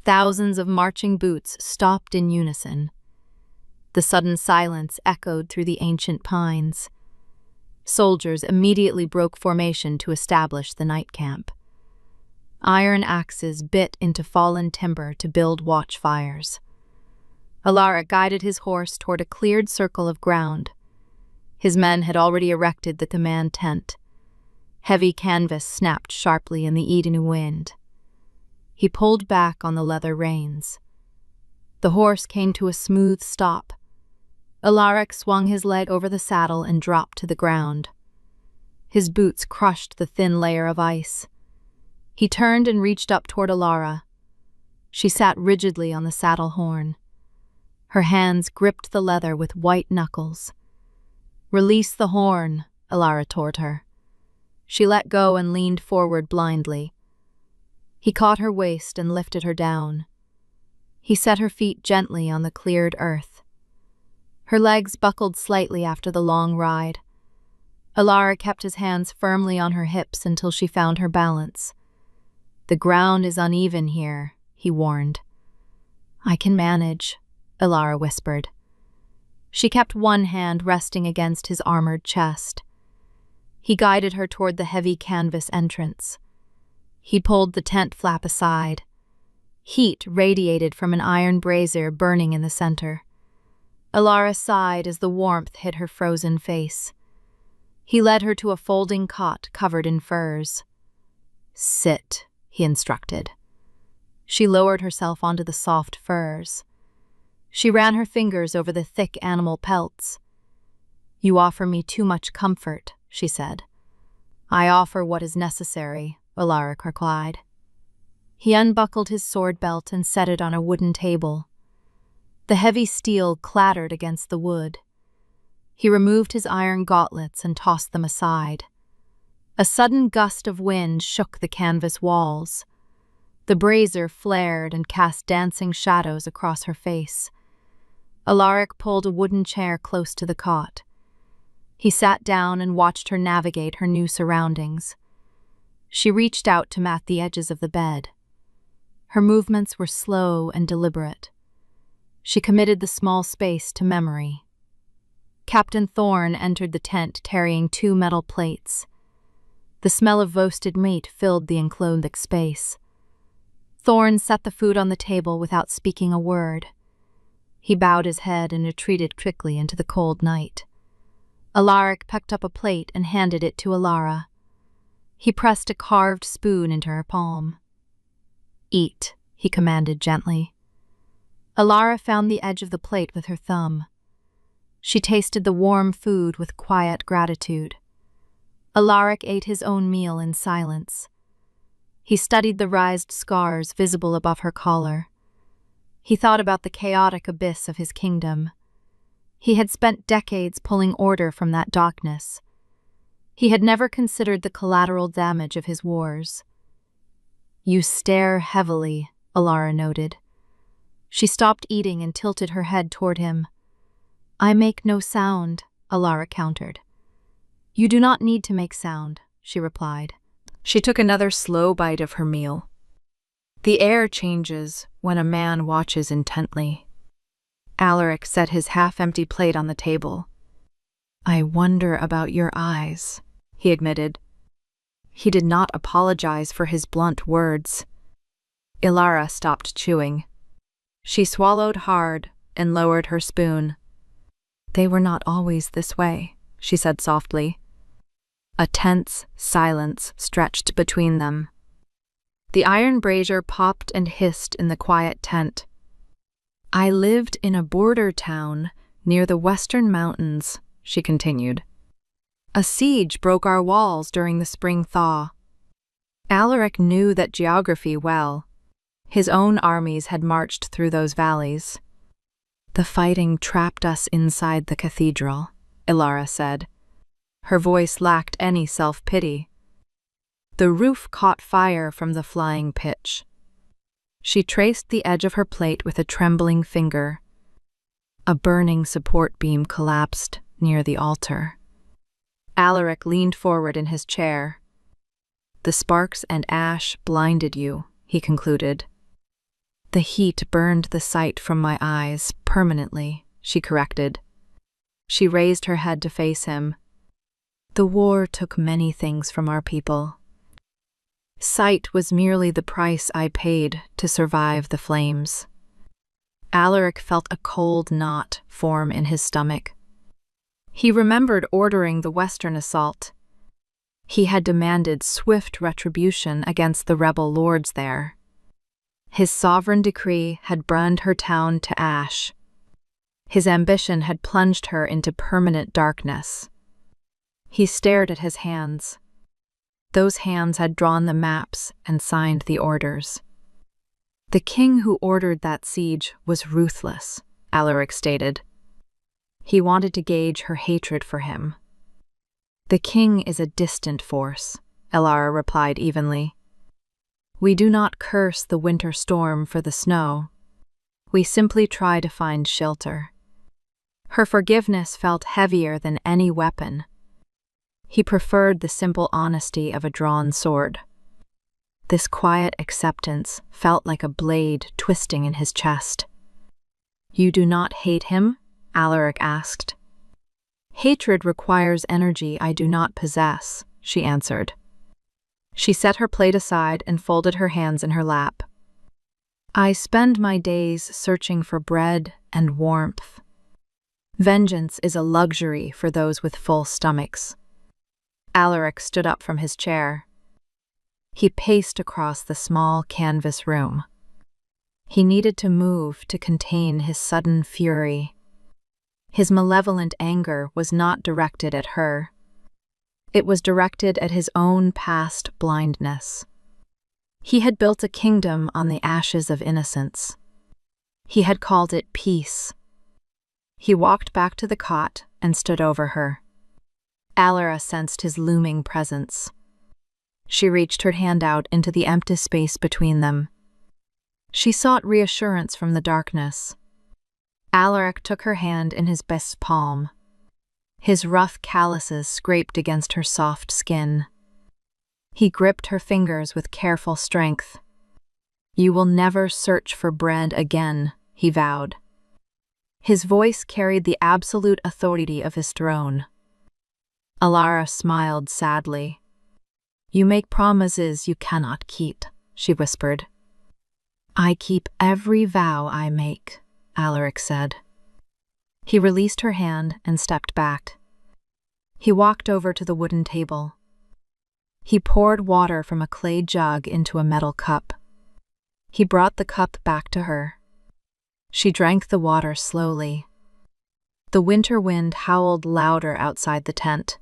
Thousands of marching boots stopped in unison. The sudden silence echoed through the ancient pines. Soldiers immediately broke formation to establish the night camp. Iron axes bit into fallen timber to build watchfires. Alaric guided his horse toward a cleared circle of ground. His men had already erected the command tent. Heavy canvas snapped sharply in the evening wind. He pulled back on the leather reins. The horse came to a smooth stop. Alaric swung his leg over the saddle and dropped to the ground. His boots crushed the thin layer of ice. He turned and reached up toward Ilara. She sat rigidly on the saddle horn. Her hands gripped the leather with white knuckles. "Release the horn," Ilara told her. She let go and leaned forward blindly. He caught her waist and lifted her down. He set her feet gently on the cleared earth. Her legs buckled slightly after the long ride. Ilara kept his hands firmly on her hips until she found her balance. "The ground is uneven here," he warned. "I can manage," Ilara whispered. She kept one hand resting against his armored chest. He guided her toward the heavy canvas entrance. He pulled the tent flap aside. Heat radiated from an iron brazier burning in the center. Ilara sighed as the warmth hit her frozen face. He led her to a folding cot covered in furs. "Sit," he instructed. She lowered herself onto the soft furs. She ran her fingers over the thick animal pelts. "You offer me too much comfort," she said. "I offer what is necessary," Alaric replied. He unbuckled his sword belt and set it on a wooden table. The heavy steel clattered against the wood. He removed his iron gauntlets and tossed them aside. A sudden gust of wind shook the canvas walls. The brazier flared and cast dancing shadows across her face. Alaric pulled a wooden chair close to the cot. He sat down and watched her navigate her new surroundings. She reached out to mat the edges of the bed. Her movements were slow and deliberate. She committed the small space to memory. Captain Thorne entered the tent carrying 2 metal plates. The smell of roasted meat filled the enclosed space. Thorne set the food on the table without speaking a word. He bowed his head and retreated quickly into the cold night. Alaric picked up a plate and handed it to Alara. He pressed a carved spoon into her palm. "Eat," he commanded gently. Alara found the edge of the plate with her thumb. She tasted the warm food with quiet gratitude. Alaric ate his own meal in silence. He studied the raised scars visible above her collar. He thought about the chaotic abyss of his kingdom. He had spent decades pulling order from that darkness. He had never considered the collateral damage of his wars. "You stare heavily," Alara noted. She stopped eating and tilted her head toward him. "I make no sound," Alara countered. "You do not need to make sound," she replied. She took another slow bite of her meal. "The air changes when a man watches intently." Alaric set his half-empty plate on the table. "I wonder about your eyes," he admitted. He did not apologize for his blunt words. Alara stopped chewing. She swallowed hard and lowered her spoon. "They were not always this way," she said softly. A tense silence stretched between them. The iron brazier popped and hissed in the quiet tent. "I lived in a border town near the western mountains," she continued. "A siege broke our walls during the spring thaw." Alaric knew that geography well. His own armies had marched through those valleys. "The fighting trapped us inside the cathedral," Alara said. Her voice lacked any self-pity. "The roof caught fire from the flying pitch." She traced the edge of her plate with a trembling finger. A burning support beam collapsed near the altar. Alaric leaned forward in his chair. "The sparks and ash blinded you," he concluded. "The heat burned the sight from my eyes permanently," she corrected. She raised her head to face him. "The war took many things from our people. Sight was merely the price I paid to survive the flames." Alaric felt a cold knot form in his stomach. He remembered ordering the Western assault. He had demanded swift retribution against the rebel lords there. His sovereign decree had burned her town to ash. His ambition had plunged her into permanent darkness. He stared at his hands. Those hands had drawn the maps and signed the orders. "The king who ordered that siege was ruthless," Alaric stated. He wanted to gauge her hatred for him. "The king is a distant force," Alara replied evenly. "We do not curse the winter storm for the snow. We simply try to find shelter." Her forgiveness felt heavier than any weapon. He preferred the simple honesty of a drawn sword. This quiet acceptance felt like a blade twisting in his chest. "You do not hate him?" Alaric asked. "Hatred requires energy I do not possess," she answered. She set her plate aside and folded her hands in her lap. "I spend my days searching for bread and warmth. Vengeance is a luxury for those with full stomachs." Alaric stood up from his chair. He paced across the small canvas room. He needed to move to contain his sudden fury. His malevolent anger was not directed at her. It was directed at his own past blindness. He had built a kingdom on the ashes of innocence. He had called it peace. He walked back to the cot and stood over her. Alara sensed his looming presence. She reached her hand out into the empty space between them. She sought reassurance from the darkness. Alaric took her hand in his best palm. His rough calluses scraped against her soft skin. He gripped her fingers with careful strength. "You will never search for bread again," he vowed. His voice carried the absolute authority of his throne. Alara smiled sadly. "You make promises you cannot keep," she whispered. "I keep every vow I make," Alaric said. He released her hand and stepped back. He walked over to the wooden table. He poured water from a clay jug into a metal cup. He brought the cup back to her. She drank the water slowly. The winter wind howled louder outside the tent.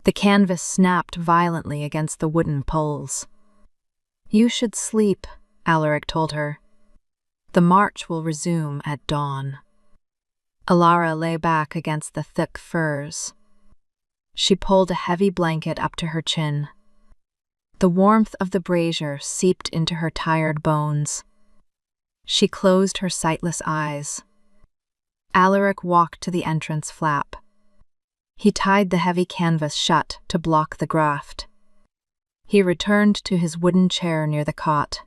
The canvas snapped violently against the wooden poles. "You should sleep," Alaric told her. "The march will resume at dawn." Alara lay back against the thick furs. She pulled a heavy blanket up to her chin. The warmth of the brazier seeped into her tired bones. She closed her sightless eyes. Alaric walked to the entrance flap. He tied the heavy canvas shut to block the draught. He returned to his wooden chair near the cot.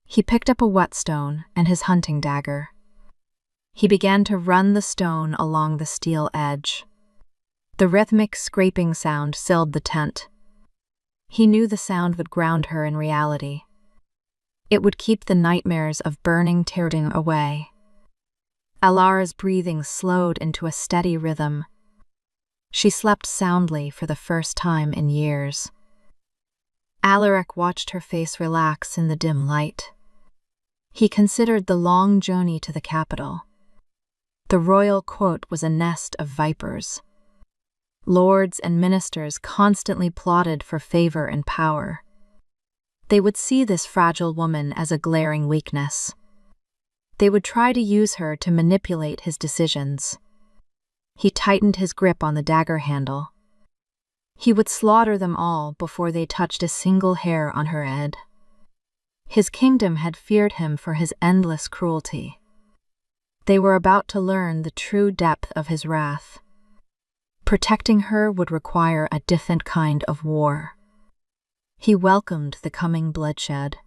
He picked up a whetstone and his hunting dagger. He began to run the stone along the steel edge. The rhythmic scraping sound filled the tent. He knew the sound would ground her in reality. It would keep the nightmares of burning Tyrden away. Alara's breathing slowed into a steady rhythm. She slept soundly for the first time in years. Alaric watched her face relax in the dim light. He considered the long journey to the capital. The royal court was a nest of vipers. Lords and ministers constantly plotted for favor and power. They would see this fragile woman as a glaring weakness. They would try to use her to manipulate his decisions. He tightened his grip on the dagger handle. He would slaughter them all before they touched a single hair on her head. His kingdom had feared him for his endless cruelty. They were about to learn the true depth of his wrath. Protecting her would require a different kind of war. He welcomed the coming bloodshed.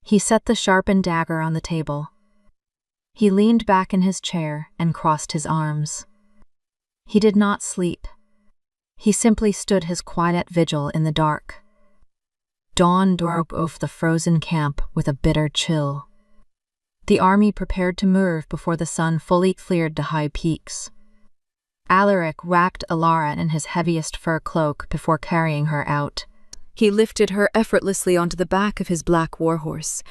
He set the sharpened dagger on the table. He leaned back in his chair and crossed his arms. He did not sleep. He simply stood his quiet vigil in the dark. Dawn broke over the frozen camp with a bitter chill. The army prepared to move before the sun fully cleared the high peaks. Alaric wrapped Alara in his heaviest fur cloak before carrying her out. He lifted her effortlessly onto the back of his black warhorse.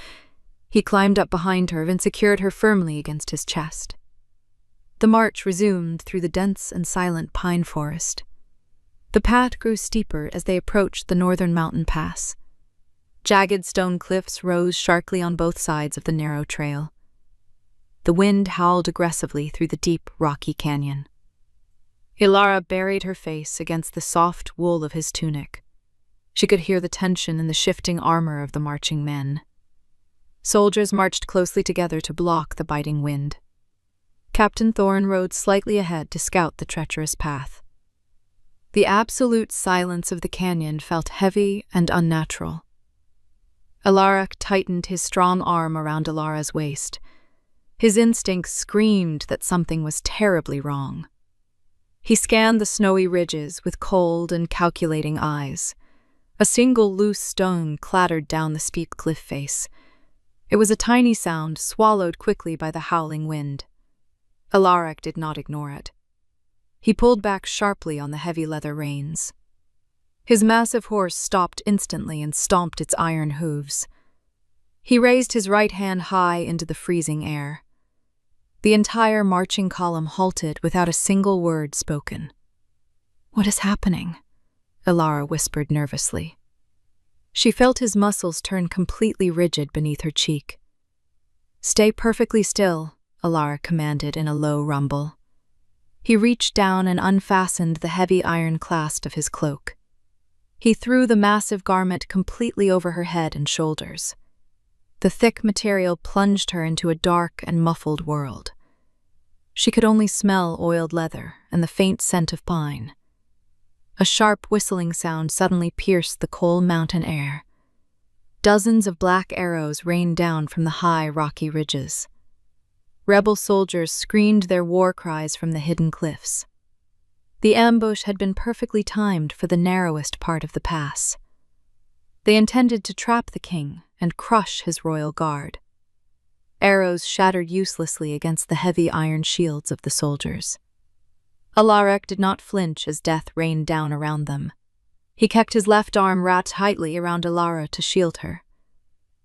He climbed up behind her and secured her firmly against his chest. The march resumed through the dense and silent pine forest. The path grew steeper as they approached the northern mountain pass. Jagged stone cliffs rose sharply on both sides of the narrow trail. The wind howled aggressively through the deep, rocky canyon. Alara buried her face against the soft wool of his tunic. She could hear the tension in the shifting armor of the marching men. Soldiers marched closely together to block the biting wind. Captain Thorne rode slightly ahead to scout the treacherous path. The absolute silence of the canyon felt heavy and unnatural. Alaric tightened his strong arm around Alara's waist. His instincts screamed that something was terribly wrong. He scanned the snowy ridges with cold and calculating eyes. A single loose stone clattered down the steep cliff face. It was a tiny sound swallowed quickly by the howling wind. Alaric did not ignore it. He pulled back sharply on the heavy leather reins. His massive horse stopped instantly and stomped its iron hooves. He raised his right hand high into the freezing air. The entire marching column halted without a single word spoken. "What is happening?" Alara whispered nervously. She felt his muscles turn completely rigid beneath her cheek. "Stay perfectly still," Alara commanded in a low rumble. He reached down and unfastened the heavy iron clasp of his cloak. He threw the massive garment completely over her head and shoulders. The thick material plunged her into a dark and muffled world. She could only smell oiled leather and the faint scent of pine. A sharp whistling sound suddenly pierced the cold mountain air. Dozens of black arrows rained down from the high, rocky ridges. Rebel soldiers screamed their war cries from the hidden cliffs. The ambush had been perfectly timed for the narrowest part of the pass. They intended to trap the king and crush his royal guard. Arrows shattered uselessly against the heavy iron shields of the soldiers. Alaric did not flinch as death rained down around them. He kept his left arm wrapped tightly around Alara to shield her.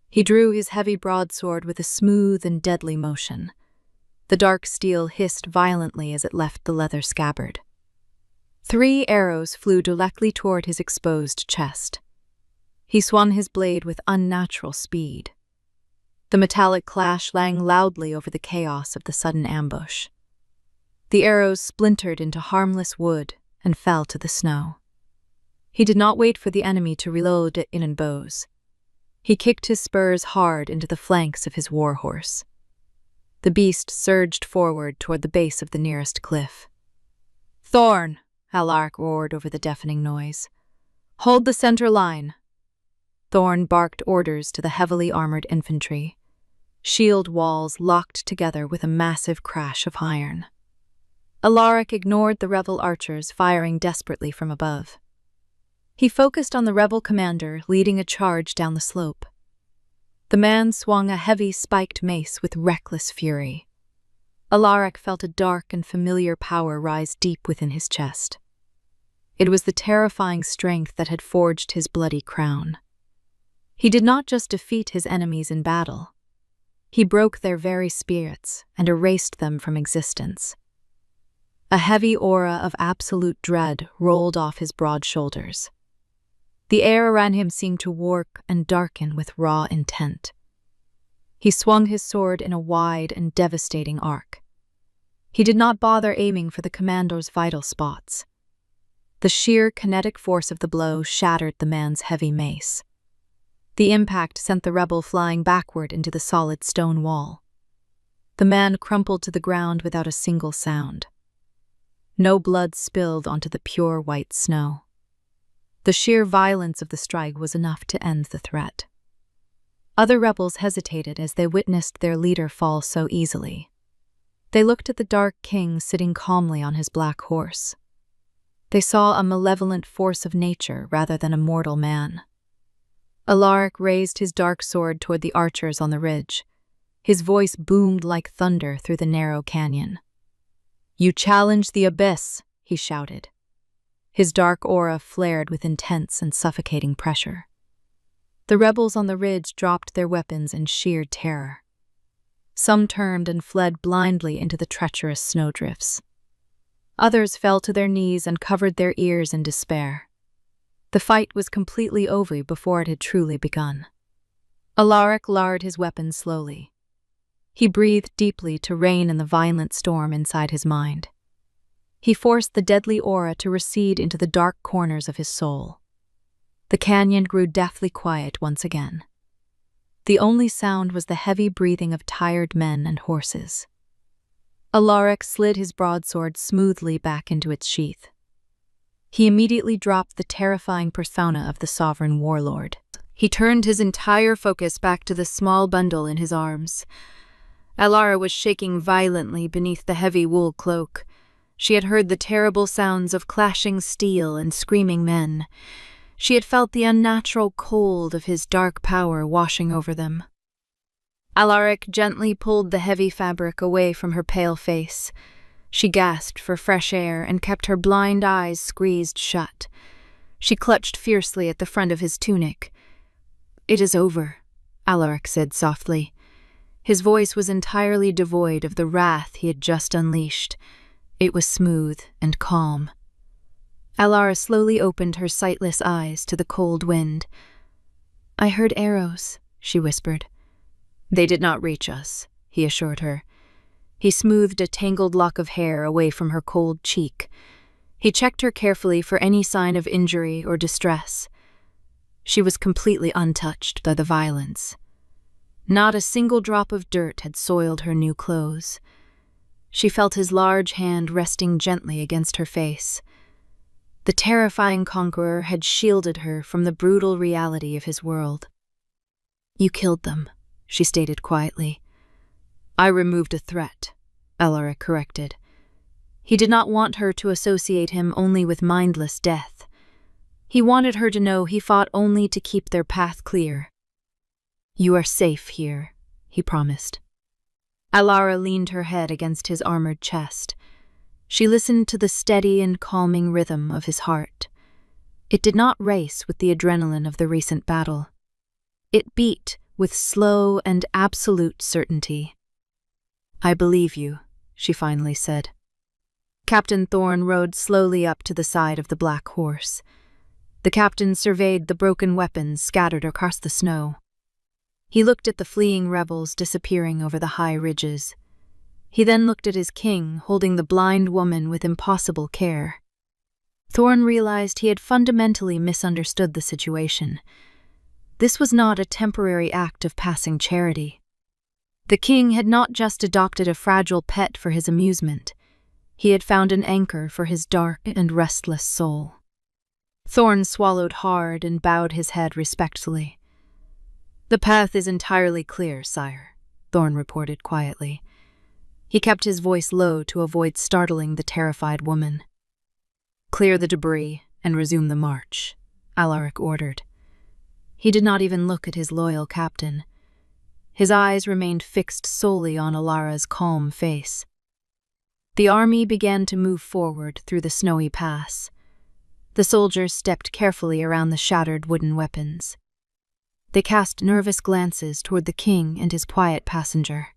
He drew his heavy broadsword with a smooth and deadly motion. The dark steel hissed violently as it left the leather scabbard. 3 arrows flew directly toward his exposed chest. He swung his blade with unnatural speed. The metallic clash rang loudly over the chaos of the sudden ambush. The arrows splintered into harmless wood and fell to the snow. He did not wait for the enemy to reload in bows. He kicked his spurs hard into the flanks of his warhorse. The beast surged forward toward the base of the nearest cliff. "Thorn!" Alaric roared over the deafening noise. "Hold the center line." Thorn barked orders to the heavily armored infantry. Shield walls locked together with a massive crash of iron. Alaric ignored the rebel archers firing desperately from above. He focused on the rebel commander leading a charge down the slope. The man swung a heavy spiked mace with reckless fury. Alaric felt a dark and familiar power rise deep within his chest. It was the terrifying strength that had forged his bloody crown. He did not just defeat his enemies in battle. He broke their very spirits and erased them from existence. A heavy aura of absolute dread rolled off his broad shoulders. The air around him seemed to warp and darken with raw intent. He swung his sword in a wide and devastating arc. He did not bother aiming for the commander's vital spots. The sheer kinetic force of the blow shattered the man's heavy mace. The impact sent the rebel flying backward into the solid stone wall. The man crumpled to the ground without a single sound. No blood spilled onto the pure white snow. The sheer violence of the strike was enough to end the threat. Other rebels hesitated as they witnessed their leader fall so easily. They looked at the dark king sitting calmly on his black horse. They saw a malevolent force of nature rather than a mortal man. Alaric raised his dark sword toward the archers on the ridge. His voice boomed like thunder through the narrow canyon. "You challenge the abyss," he shouted. His dark aura flared with intense and suffocating pressure. The rebels on the ridge dropped their weapons in sheer terror. Some turned and fled blindly into the treacherous snowdrifts. Others fell to their knees and covered their ears in despair. The fight was completely over before it had truly begun. Alaric lowered his weapon slowly. He breathed deeply to rein in the violent storm inside his mind. He forced the deadly aura to recede into the dark corners of his soul. The canyon grew deathly quiet once again. The only sound was the heavy breathing of tired men and horses. Alaric slid his broadsword smoothly back into its sheath. He immediately dropped the terrifying persona of the sovereign warlord. He turned his entire focus back to the small bundle in his arms. Alara was shaking violently beneath the heavy wool cloak. She had heard the terrible sounds of clashing steel and screaming men. She had felt the unnatural cold of his dark power washing over them. Alaric gently pulled the heavy fabric away from her pale face. She gasped for fresh air and kept her blind eyes squeezed shut. She clutched fiercely at the front of his tunic. "It is over," Alaric said softly. His voice was entirely devoid of the wrath he had just unleashed. It was smooth and calm. Alara slowly opened her sightless eyes to the cold wind. "I heard arrows," she whispered. "They did not reach us," he assured her. He smoothed a tangled lock of hair away from her cold cheek. He checked her carefully for any sign of injury or distress. She was completely untouched by the violence. Not a single drop of dirt had soiled her new clothes. She felt his large hand resting gently against her face. The terrifying conqueror had shielded her from the brutal reality of his world. "You killed them," she stated quietly. I removed a threat, Alaric corrected. He did not want her to associate him only with mindless death. He wanted her to know he fought only to keep their path clear. You are safe here, he promised. Alara leaned her head against his armored chest. She listened to the steady and calming rhythm of his heart. It did not race with the adrenaline of the recent battle. It beat with slow and absolute certainty. I believe you, she finally said. Captain Thorne rode slowly up to the side of the black horse. The captain surveyed the broken weapons scattered across the snow. He looked at the fleeing rebels disappearing over the high ridges. He then looked at his king, holding the blind woman with impossible care. Thorne realized he had fundamentally misunderstood the situation. This was not a temporary act of passing charity. The king had not just adopted a fragile pet for his amusement. He had found an anchor for his dark and restless soul. Thorne swallowed hard and bowed his head respectfully. The path is entirely clear, sire, Thorne reported quietly. He kept his voice low to avoid startling the terrified woman. Clear the debris and resume the march, Alaric ordered. He did not even look at his loyal captain. His eyes remained fixed solely on Alara's calm face. The army began to move forward through the snowy pass. The soldiers stepped carefully around the shattered wooden weapons. They cast nervous glances toward the king and his quiet passenger.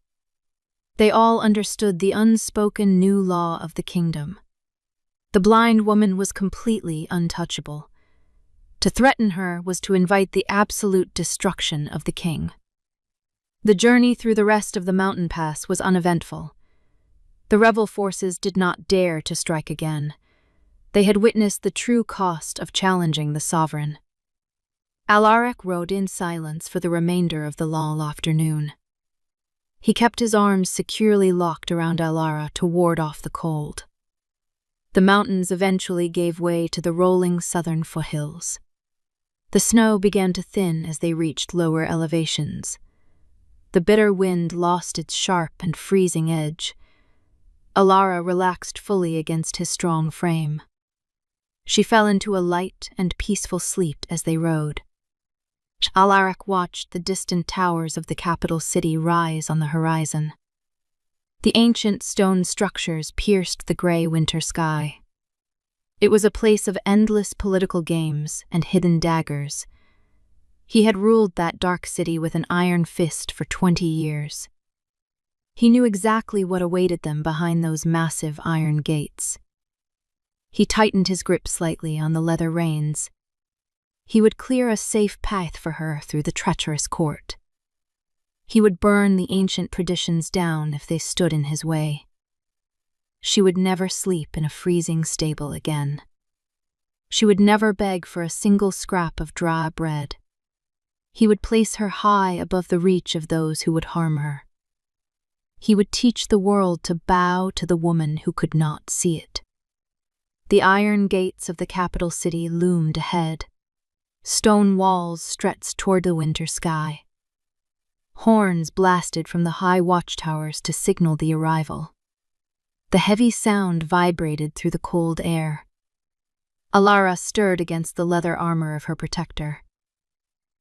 They all understood the unspoken new law of the kingdom. The blind woman was completely untouchable. To threaten her was to invite the absolute destruction of the king. The journey through the rest of the mountain pass was uneventful. The rebel forces did not dare to strike again. They had witnessed the true cost of challenging the sovereign. Alaric rode in silence for the remainder of the long afternoon. He kept his arms securely locked around Alara to ward off the cold. The mountains eventually gave way to the rolling southern foothills. The snow began to thin as they reached lower elevations. The bitter wind lost its sharp and freezing edge. Alara relaxed fully against his strong frame. She fell into a light and peaceful sleep as they rode. Alaric watched the distant towers of the capital city rise on the horizon. The ancient stone structures pierced the gray winter sky. It was a place of endless political games and hidden daggers. He had ruled that dark city with an iron fist for 20 years. He knew exactly what awaited them behind those massive iron gates. He tightened his grip slightly on the leather reins. He would clear a safe path for her through the treacherous court. He would burn the ancient traditions down if they stood in his way. She would never sleep in a freezing stable again. She would never beg for a single scrap of dry bread. He would place her high above the reach of those who would harm her. He would teach the world to bow to the woman who could not see it. The iron gates of the capital city loomed ahead. Stone walls stretched toward the winter sky. Horns blasted from the high watchtowers to signal the arrival. The heavy sound vibrated through the cold air. Alara stirred against the leather armor of her protector.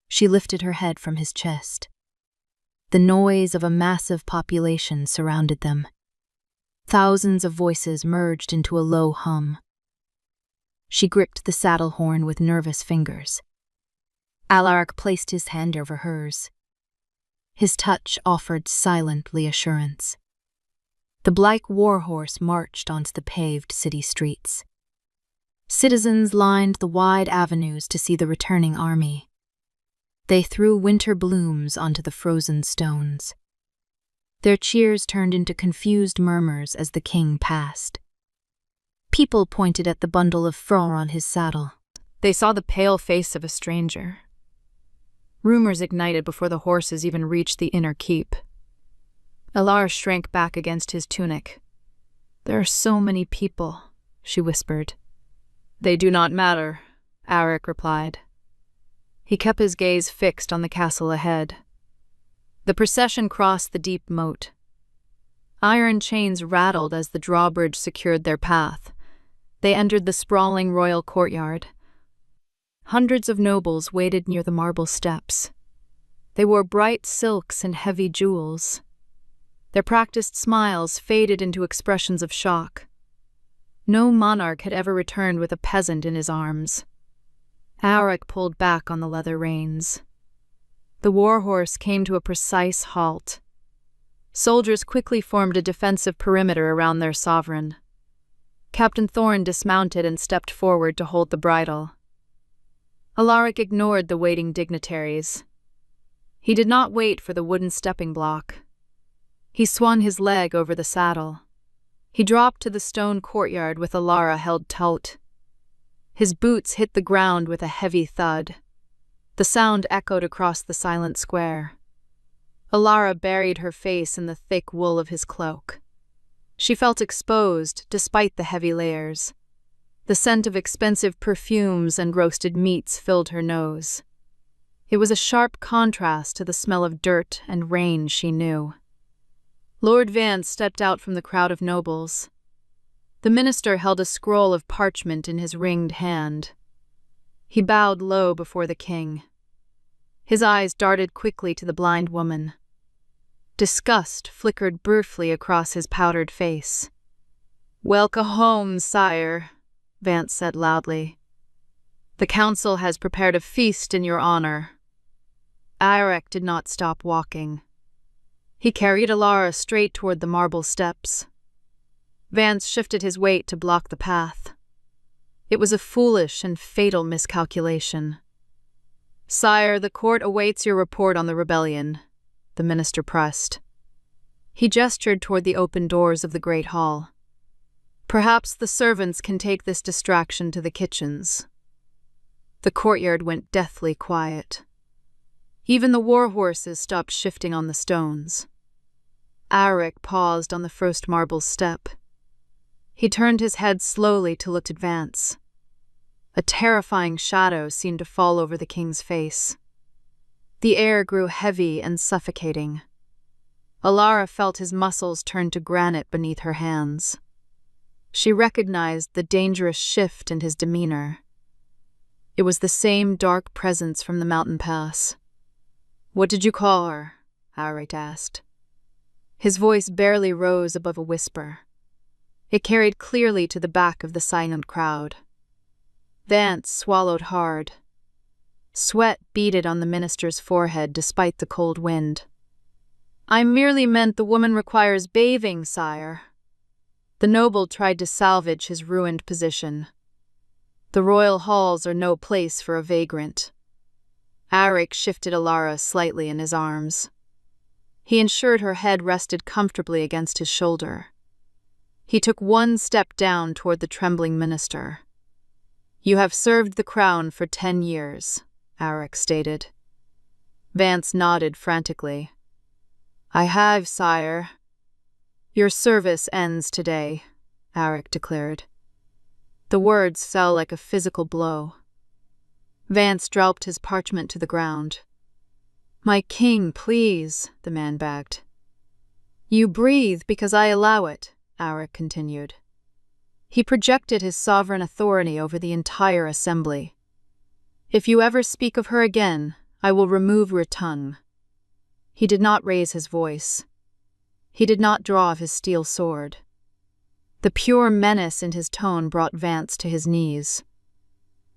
She lifted her head from his chest. The noise of a massive population surrounded them. Thousands of voices merged into a low hum. She gripped the saddle horn with nervous fingers. Alaric placed his hand over hers. His touch offered silent reassurance. The black warhorse marched onto the paved city streets. Citizens lined the wide avenues to see the returning army. They threw winter blooms onto the frozen stones. Their cheers turned into confused murmurs as the king passed. People pointed at the bundle of fur on his saddle. They saw the pale face of a stranger. Rumors ignited before the horses even reached the inner keep. Alara shrank back against his tunic. "There are so many people," she whispered. "They do not matter," Alaric replied. He kept his gaze fixed on the castle ahead. The procession crossed the deep moat. Iron chains rattled as the drawbridge secured their path. They entered the sprawling royal courtyard. Hundreds of nobles waited near the marble steps. They wore bright silks and heavy jewels. Their practiced smiles faded into expressions of shock. No monarch had ever returned with a peasant in his arms. Auric pulled back on the leather reins. The warhorse came to a precise halt. Soldiers quickly formed a defensive perimeter around their sovereign. Captain Thorne dismounted and stepped forward to hold the bridle. Alaric ignored the waiting dignitaries. He did not wait for the wooden stepping block. He swung his leg over the saddle. He dropped to the stone courtyard with Alara held taut. His boots hit the ground with a heavy thud. The sound echoed across the silent square. Alara buried her face in the thick wool of his cloak. She felt exposed, despite the heavy layers. The scent of expensive perfumes and roasted meats filled her nose. It was a sharp contrast to the smell of dirt and rain she knew. Lord Vance stepped out from the crowd of nobles. The minister held a scroll of parchment in his ringed hand. He bowed low before the king. His eyes darted quickly to the blind woman. Disgust flickered briefly across his powdered face. "Welcome home, sire," Vance said loudly. "The council has prepared a feast in your honor." Auric did not stop walking. He carried Alara straight toward the marble steps. Vance shifted his weight to block the path. It was a foolish and fatal miscalculation. "Sire, the court awaits your report on the rebellion," the minister pressed. He gestured toward the open doors of the great hall. "Perhaps the servants can take this distraction to the kitchens." The courtyard went deathly quiet. Even the war horses stopped shifting on the stones. Auric paused on the first marble step. He turned his head slowly to look at Vance. A terrifying shadow seemed to fall over the king's face. The air grew heavy and suffocating. Alara felt his muscles turn to granite beneath her hands. She recognized the dangerous shift in his demeanor. It was the same dark presence from the mountain pass. "What did you call her?" Auric asked. His voice barely rose above a whisper. It carried clearly to the back of the silent crowd. Vance swallowed hard. Sweat beaded on the minister's forehead despite the cold wind. "I merely meant the woman requires bathing, sire." The noble tried to salvage his ruined position. "The royal halls are no place for a vagrant." Auric shifted Alara slightly in his arms. He ensured her head rested comfortably against his shoulder. He took one step down toward the trembling minister. "You have served the crown for 10 years, Auric stated. Vance nodded frantically. "I have, sire." "Your service ends today," Auric declared. The words fell like a physical blow. Vance dropped his parchment to the ground. "My king, please," the man begged. "You breathe because I allow it," Auric continued. He projected his sovereign authority over the entire assembly. "If you ever speak of her again, I will remove your tongue." He did not raise his voice. He did not draw his steel sword. The pure menace in his tone brought Vance to his knees.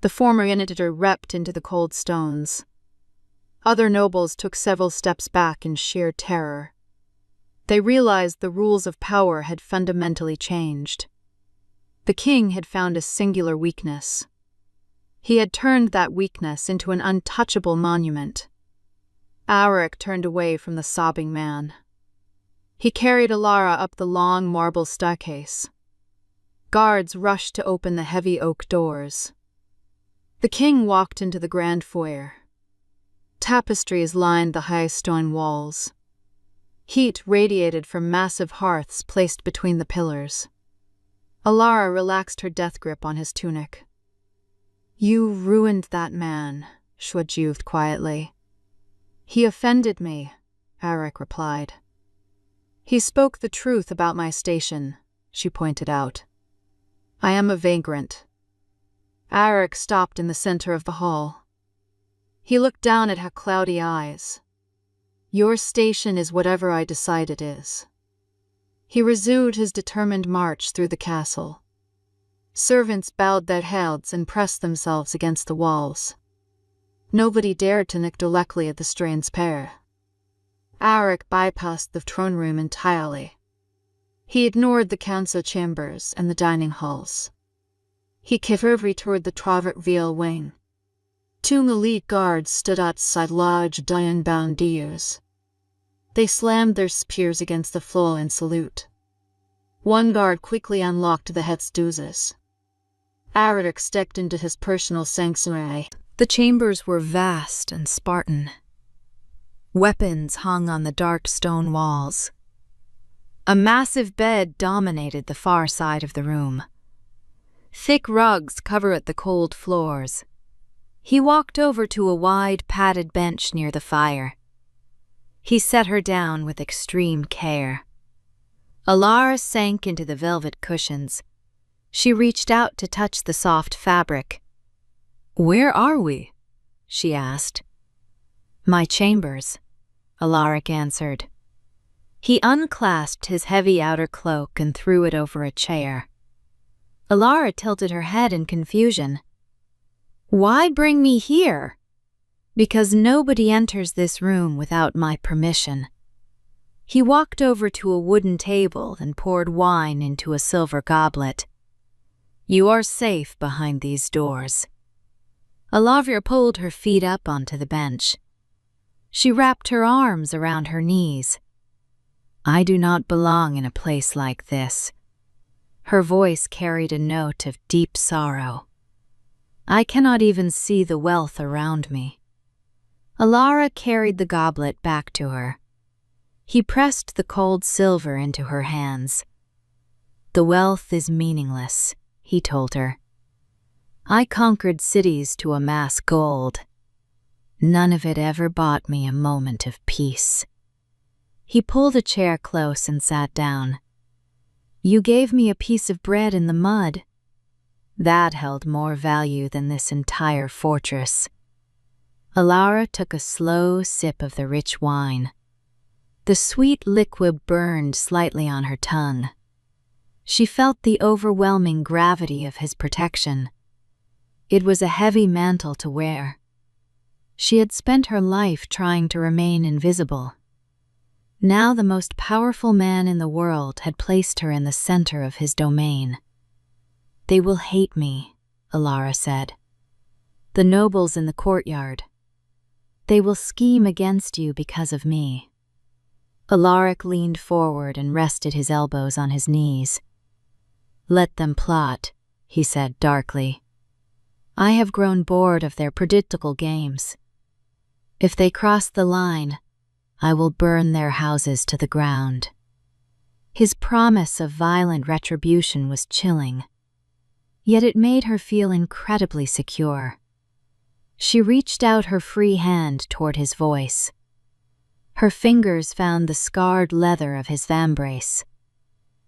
The former senator leapt into the cold stones. Other nobles took several steps back in sheer terror. They realized the rules of power had fundamentally changed. The king had found a singular weakness. He had turned that weakness into an untouchable monument. Auric turned away from the sobbing man. He carried Alara up the long marble staircase. Guards rushed to open the heavy oak doors. The king walked into the grand foyer. Tapestries lined the high stone walls. Heat radiated from massive hearths placed between the pillars. Alara relaxed her death grip on his tunic. "You ruined that man," quietly. "He offended me," Auric replied. He spoke the truth about my station, she pointed out. I am a vagrant. Arik stopped in the center of the hall. He looked down at her cloudy eyes. Your station is whatever I decide it is. He resumed his determined march through the castle. Servants bowed their heads and pressed themselves against the walls. Nobody dared to look directly at the strange pair. Arik bypassed the throne room entirely. He ignored the council chambers and the dining halls. He carefully toward the Travertville wing. 2 elite guards stood outside large diamond-bound doors. They slammed their spears against the floor in salute. One guard quickly unlocked the head's doors. Arik stepped into his personal sanctuary. The chambers were vast and Spartan. Weapons hung on the dark stone walls. A massive bed dominated the far side of the room. Thick rugs covered the cold floors. He walked over to a wide, padded bench near the fire. He set her down with extreme care. Alara sank into the velvet cushions. She reached out to touch the soft fabric. "Where are we?" she asked. "My chambers," Alaric answered. He unclasped his heavy outer cloak and threw it over a chair. Alara tilted her head in confusion. "Why bring me here?" "Because nobody enters this room without my permission." He walked over to a wooden table and poured wine into a silver goblet. "You are safe behind these doors." Alavir pulled her feet up onto the bench. She wrapped her arms around her knees. "I do not belong in a place like this." Her voice carried a note of deep sorrow. "I cannot even see the wealth around me." Alara carried the goblet back to her. He pressed the cold silver into her hands. "The wealth is meaningless," he told her. "I conquered cities to amass gold. None of it ever bought me a moment of peace." He pulled a chair close and sat down. "You gave me a piece of bread in the mud. That held more value than this entire fortress." Alara took a slow sip of the rich wine. The sweet liquid burned slightly on her tongue. She felt the overwhelming gravity of his protection. It was a heavy mantle to wear. She had spent her life trying to remain invisible. Now the most powerful man in the world had placed her in the center of his domain. "They will hate me," Alara said. "The nobles in the courtyard. They will scheme against you because of me." Alaric leaned forward and rested his elbows on his knees. "Let them plot," he said darkly. "I have grown bored of their predictable games. If they cross the line, I will burn their houses to the ground." His promise of violent retribution was chilling, yet it made her feel incredibly secure. She reached out her free hand toward his voice. Her fingers found the scarred leather of his vambrace.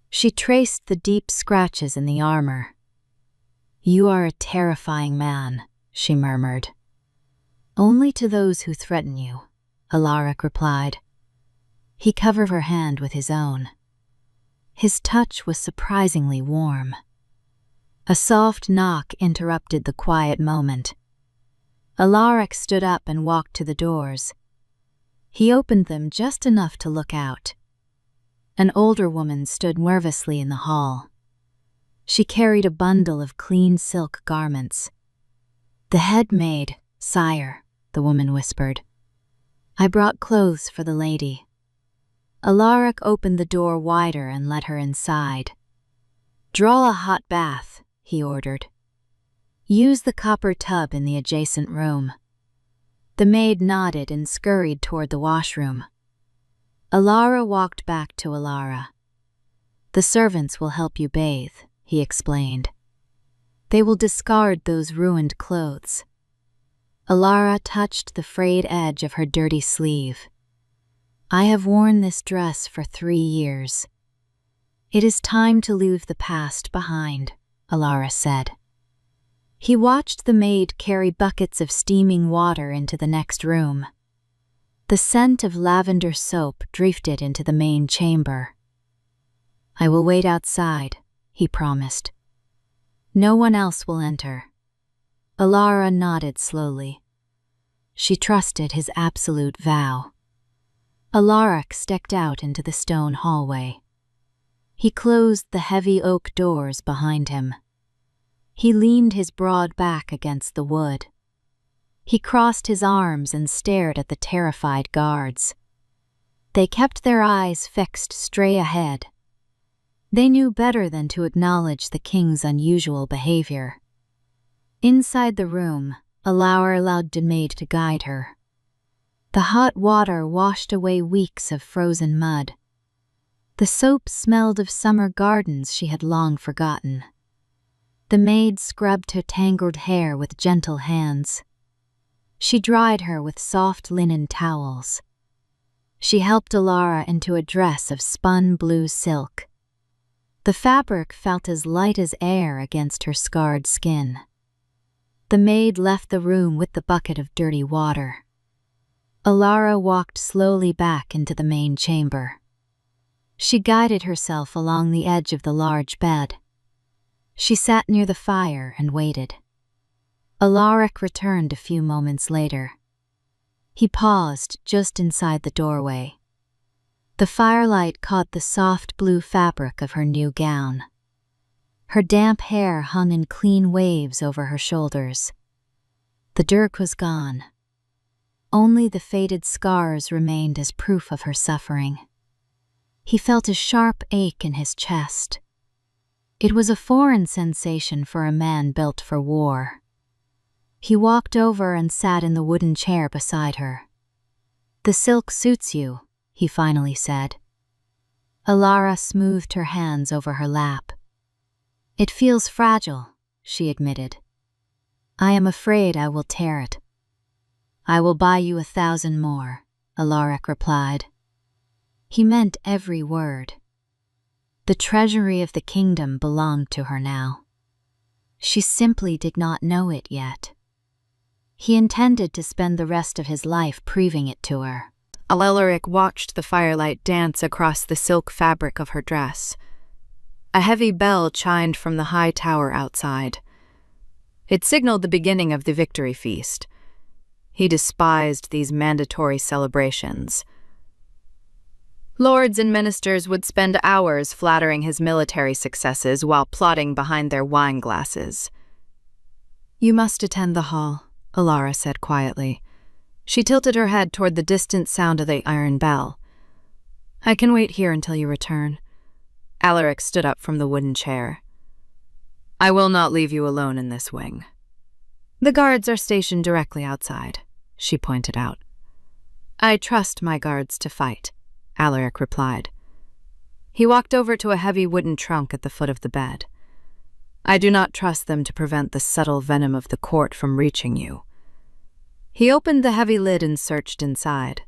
She traced the deep scratches in the armor. "You are a terrifying man," she murmured. "Only to those who threaten you," Alaric replied. He covered her hand with his own. His touch was surprisingly warm. A soft knock interrupted the quiet moment. Alaric stood up and walked to the doors. He opened them just enough to look out. An older woman stood nervously in the hall. She carried a bundle of clean silk garments. "The head maid, sire," the woman whispered. "I brought clothes for the lady." Alaric opened the door wider and let her inside. "Draw a hot bath," he ordered. "Use the copper tub in the adjacent room." The maid nodded and scurried toward the washroom. Alara walked back to Alara. "The servants will help you bathe," he explained. "They will discard those ruined clothes." Alara touched the frayed edge of her dirty sleeve. I have worn this dress for 3 years. It is time to leave the past behind, Alara said. He watched the maid carry buckets of steaming water into the next room. The scent of lavender soap drifted into the main chamber. I will wait outside, he promised. No one else will enter. Alara nodded slowly. She trusted his absolute vow. Alaric stepped out into the stone hallway. He closed the heavy oak doors behind him. He leaned his broad back against the wood. He crossed his arms and stared at the terrified guards. They kept their eyes fixed straight ahead. They knew better than to acknowledge the king's unusual behavior. Inside the room, Alara allowed the maid to guide her. The hot water washed away weeks of frozen mud. The soap smelled of summer gardens she had long forgotten. The maid scrubbed her tangled hair with gentle hands. She dried her with soft linen towels. She helped Alara into a dress of spun blue silk. The fabric felt as light as air against her scarred skin. The maid left the room with the bucket of dirty water. Alara walked slowly back into the main chamber. She guided herself along the edge of the large bed. She sat near the fire and waited. Alaric returned a few moments later. He paused just inside the doorway. The firelight caught the soft blue fabric of her new gown. Her damp hair hung in clean waves over her shoulders. The dirk was gone. Only the faded scars remained as proof of her suffering. He felt a sharp ache in his chest. It was a foreign sensation for a man built for war. He walked over and sat in the wooden chair beside her. "The silk suits you," he finally said. Alara smoothed her hands over her lap. "It feels fragile," she admitted. "I am afraid I will tear it." "I will buy you 1,000 more," Alaric replied. He meant every word. The treasury of the kingdom belonged to her now. She simply did not know it yet. He intended to spend the rest of his life proving it to her. Alaric watched the firelight dance across the silk fabric of her dress. A heavy bell chimed from the high tower outside. It signaled the beginning of the victory feast. He despised these mandatory celebrations. Lords and ministers would spend hours flattering his military successes while plotting behind their wine glasses. "You must attend the hall," Alara said quietly. She tilted her head toward the distant sound of the iron bell. "I can wait here until you return." Alaric stood up from the wooden chair. "I will not leave you alone in this wing." "The guards are stationed directly outside," she pointed out. "I trust my guards to fight," Alaric replied. He walked over to a heavy wooden trunk at the foot of the bed. "I do not trust them to prevent the subtle venom of the court from reaching you." He opened the heavy lid and searched inside.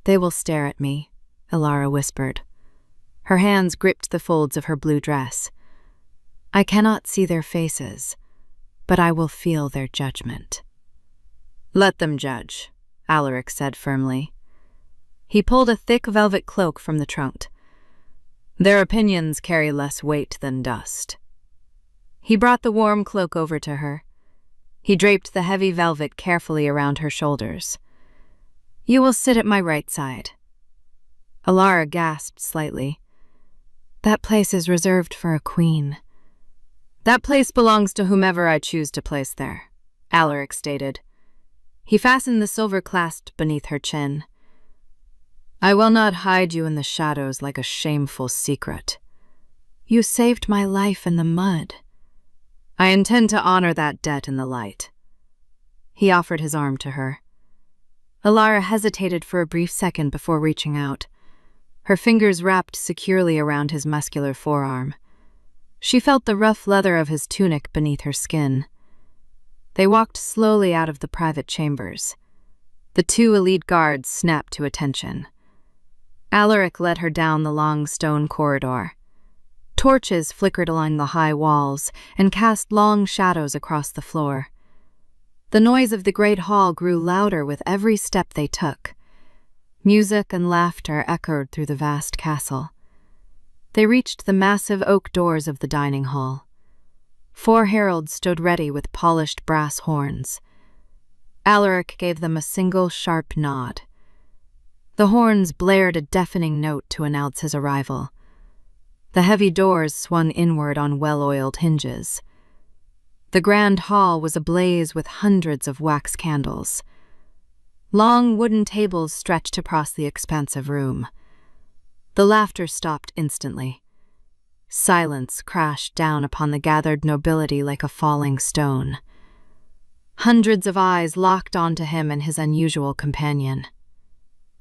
"They will stare at me," Alara whispered. Her hands gripped the folds of her blue dress. "I cannot see their faces, but I will feel their judgment." "Let them judge," Alaric said firmly. He pulled a thick velvet cloak from the trunk. "Their opinions carry less weight than dust." He brought the warm cloak over to her. He draped the heavy velvet carefully around her shoulders. "You will sit at my right side." Alara gasped slightly. "That place is reserved for a queen." "That place belongs to whomever I choose to place there," Alaric stated. He fastened the silver clasp beneath her chin. "I will not hide you in the shadows like a shameful secret. You saved my life in the mud. I intend to honor that debt in the light." He offered his arm to her. Alara hesitated for a brief second before reaching out. Her fingers wrapped securely around his muscular forearm. She felt the rough leather of his tunic beneath her skin. They walked slowly out of the private chambers. The 2 elite guards snapped to attention. Alaric led her down the long stone corridor. Torches flickered along the high walls and cast long shadows across the floor. The noise of the great hall grew louder with every step they took. Music and laughter echoed through the vast castle. They reached the massive oak doors of the dining hall. 4 heralds stood ready with polished brass horns. Alaric gave them a single sharp nod. The horns blared a deafening note to announce his arrival. The heavy doors swung inward on well-oiled hinges. The grand hall was ablaze with hundreds of wax candles. Long wooden tables stretched across the expansive room. The laughter stopped instantly. Silence crashed down upon the gathered nobility like a falling stone. Hundreds of eyes locked onto him and his unusual companion.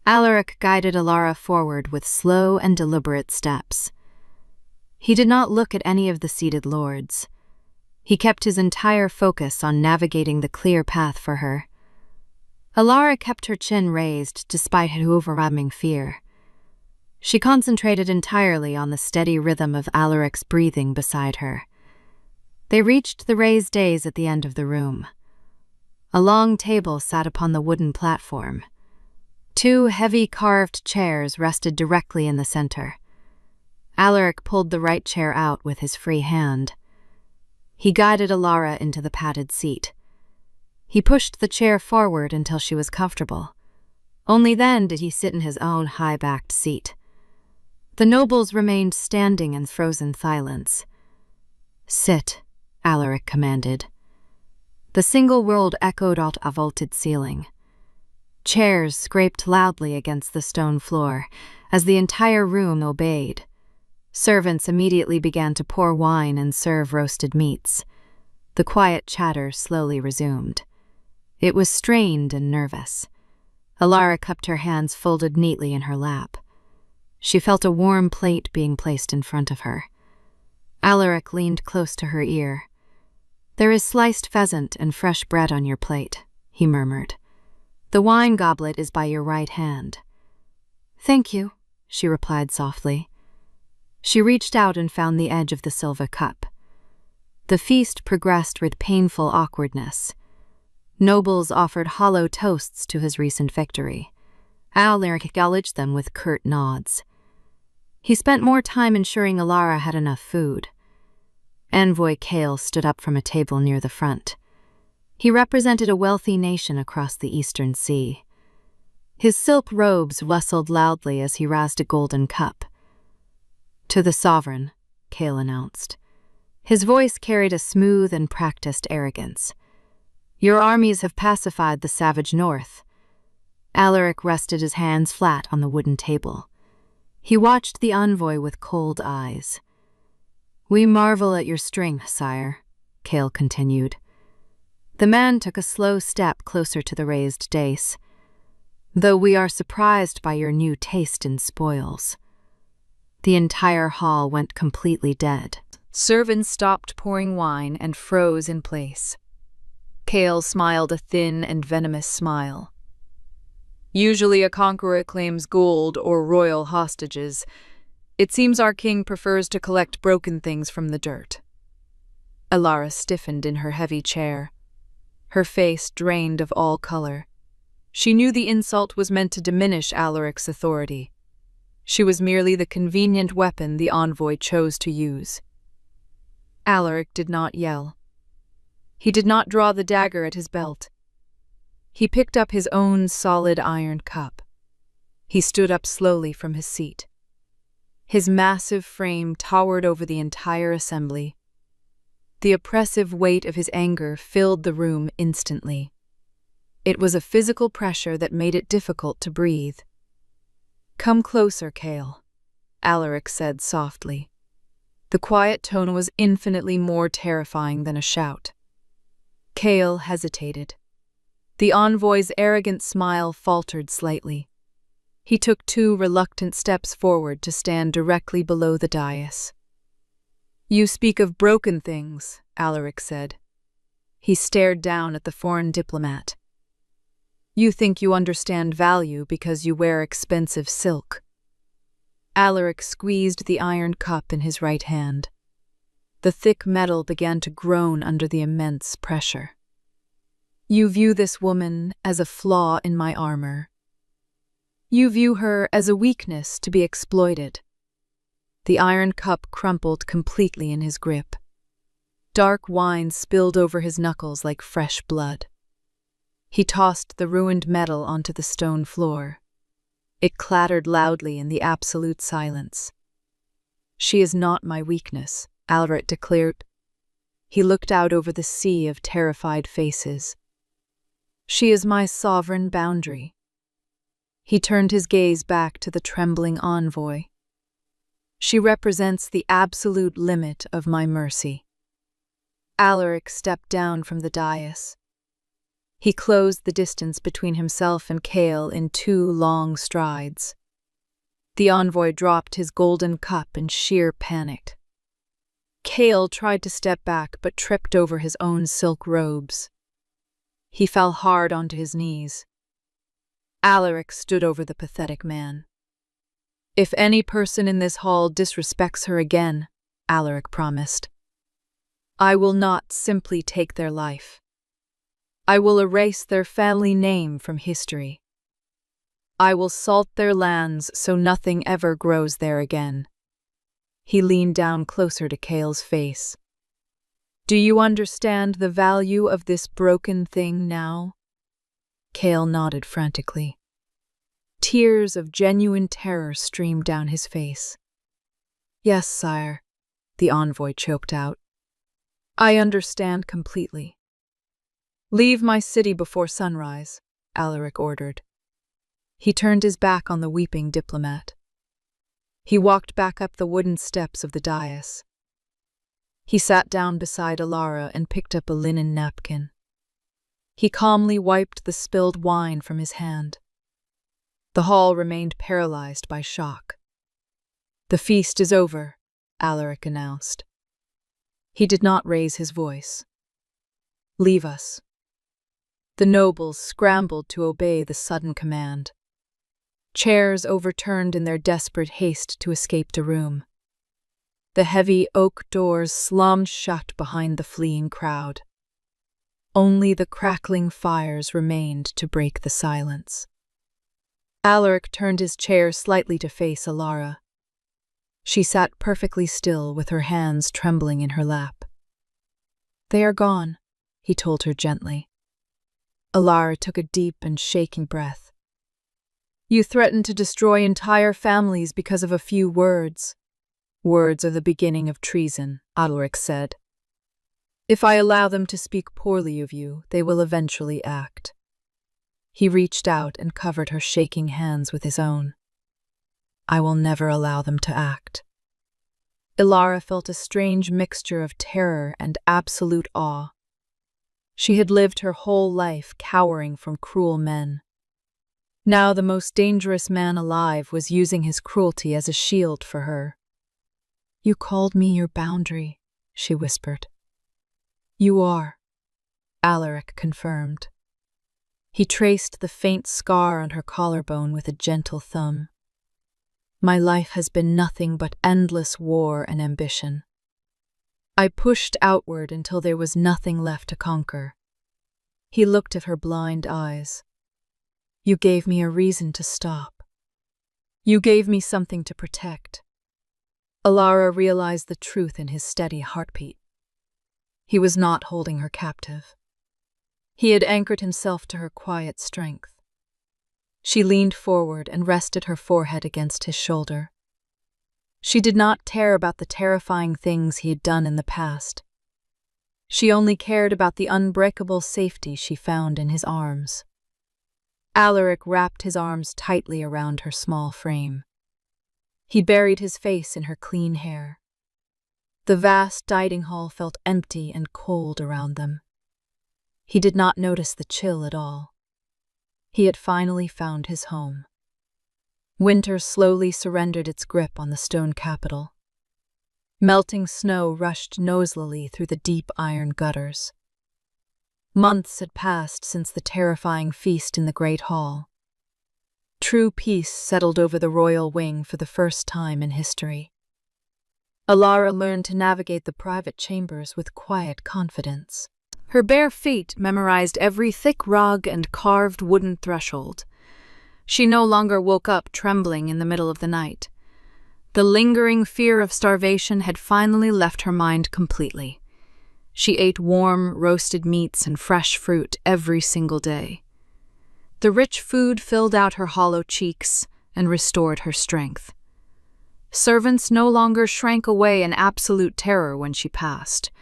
Alaric guided Alara forward with slow and deliberate steps. He did not look at any of the seated lords. He kept his entire focus on navigating the clear path for her. Alara kept her chin raised despite her overwhelming fear. She concentrated entirely on the steady rhythm of Alaric's breathing beside her. They reached the raised dais at the end of the room. A long table sat upon the wooden platform. 2 heavy carved chairs rested directly in the center. Alaric pulled the right chair out with his free hand. He guided Alara into the padded seat. He pushed the chair forward until she was comfortable. Only then did he sit in his own high-backed seat. The nobles remained standing in frozen silence. "Sit," Alaric commanded. The single word echoed out a vaulted ceiling. Chairs scraped loudly against the stone floor as the entire room obeyed. Servants immediately began to pour wine and serve roasted meats. The quiet chatter slowly resumed. It was strained and nervous. Alara cupped her hands folded neatly in her lap. She felt a warm plate being placed in front of her. Alaric leaned close to her ear. "There is sliced pheasant and fresh bread on your plate," he murmured. "The wine goblet is by your right hand." "Thank you," she replied softly. She reached out and found the edge of the silver cup. The feast progressed with painful awkwardness. Nobles offered hollow toasts to his recent victory. Alaric acknowledged them with curt nods. He spent more time ensuring Alara had enough food. Envoy Kale stood up from a table near the front. He represented a wealthy nation across the Eastern Sea. His silk robes rustled loudly as he raised a golden cup. "To the sovereign," Kale announced. His voice carried a smooth and practiced arrogance. "Your armies have pacified the savage north." Alaric rested his hands flat on the wooden table. He watched the envoy with cold eyes. "We marvel at your strength, sire," Kale continued. The man took a slow step closer to the raised dais. "Though we are surprised by your new taste in spoils." The entire hall went completely dead. Servants stopped pouring wine and froze in place. Kale smiled a thin and venomous smile. "Usually a conqueror claims gold or royal hostages. It seems our king prefers to collect broken things from the dirt." Alara stiffened in her heavy chair. Her face drained of all color. She knew the insult was meant to diminish Alaric's authority. She was merely the convenient weapon the envoy chose to use. Alaric did not yell. He did not draw the dagger at his belt. He picked up his own solid iron cup. He stood up slowly from his seat. His massive frame towered over the entire assembly. The oppressive weight of his anger filled the room instantly. It was a physical pressure that made it difficult to breathe. "Come closer, Kale," Alaric said softly. The quiet tone was infinitely more terrifying than a shout. Kale hesitated. The envoy's arrogant smile faltered slightly. He took 2 reluctant steps forward to stand directly below the dais. "You speak of broken things," Alaric said. He stared down at the foreign diplomat. "You think you understand value because you wear expensive silk." Alaric squeezed the iron cup in his right hand. The thick metal began to groan under the immense pressure. You view this woman as a flaw in my armor. You view her as a weakness to be exploited. The iron cup crumpled completely in his grip. Dark wine spilled over his knuckles like fresh blood. He tossed the ruined metal onto the stone floor. It clattered loudly in the absolute silence. She is not my weakness, Alaric declared. He looked out over the sea of terrified faces. She is my sovereign boundary. He turned his gaze back to the trembling envoy. She represents the absolute limit of my mercy. Alaric stepped down from the dais. He closed the distance between himself and Cale in 2 long strides. The envoy dropped his golden cup in sheer panic. Cale tried to step back but tripped over his own silk robes. He fell hard onto his knees. Alaric stood over the pathetic man. If any person in this hall disrespects her again, Alaric promised, I will not simply take their life. I will erase their family name from history. I will salt their lands so nothing ever grows there again. He leaned down closer to Cale's face. Do you understand the value of this broken thing now? Cale nodded frantically. Tears of genuine terror streamed down his face. Yes, sire, the envoy choked out. I understand completely. Leave my city before sunrise, Alaric ordered. He turned his back on the weeping diplomat. He walked back up the wooden steps of the dais. He sat down beside Alara and picked up a linen napkin. He calmly wiped the spilled wine from his hand. The hall remained paralyzed by shock. The feast is over, Alaric announced. He did not raise his voice. Leave us. The nobles scrambled to obey the sudden command. Chairs overturned in their desperate haste to escape the room. The heavy oak doors slammed shut behind the fleeing crowd. Only the crackling fires remained to break the silence. Alaric turned his chair slightly to face Alara. She sat perfectly still with her hands trembling in her lap. They are gone, he told her gently. Alara took a deep and shaking breath. You threatened to destroy entire families because of a few words. Words are the beginning of treason, Alaric said. If I allow them to speak poorly of you, they will eventually act. He reached out and covered her shaking hands with his own. I will never allow them to act. Alara felt a strange mixture of terror and absolute awe. She had lived her whole life cowering from cruel men. Now the most dangerous man alive was using his cruelty as a shield for her. You called me your boundary, she whispered. You are, Alaric confirmed. He traced the faint scar on her collarbone with a gentle thumb. My life has been nothing but endless war and ambition. I pushed outward until there was nothing left to conquer. He looked at her blind eyes. You gave me a reason to stop. You gave me something to protect. Alara realized the truth in his steady heartbeat. He was not holding her captive. He had anchored himself to her quiet strength. She leaned forward and rested her forehead against his shoulder. She did not care about the terrifying things he had done in the past. She only cared about the unbreakable safety she found in his arms. Alaric wrapped his arms tightly around her small frame. He buried his face in her clean hair. The vast dining hall felt empty and cold around them. He did not notice the chill at all. He had finally found his home. Winter slowly surrendered its grip on the stone capital. Melting snow rushed noisily through the deep iron gutters. Months had passed since the terrifying feast in the great hall. True peace settled over the royal wing for the first time in history. Alara learned to navigate the private chambers with quiet confidence. Her bare feet memorized every thick rug and carved wooden threshold. She no longer woke up trembling in the middle of the night. The lingering fear of starvation had finally left her mind completely. She ate warm, roasted meats and fresh fruit every single day. The rich food filled out her hollow cheeks and restored her strength. Servants no longer shrank away in absolute terror when she passed.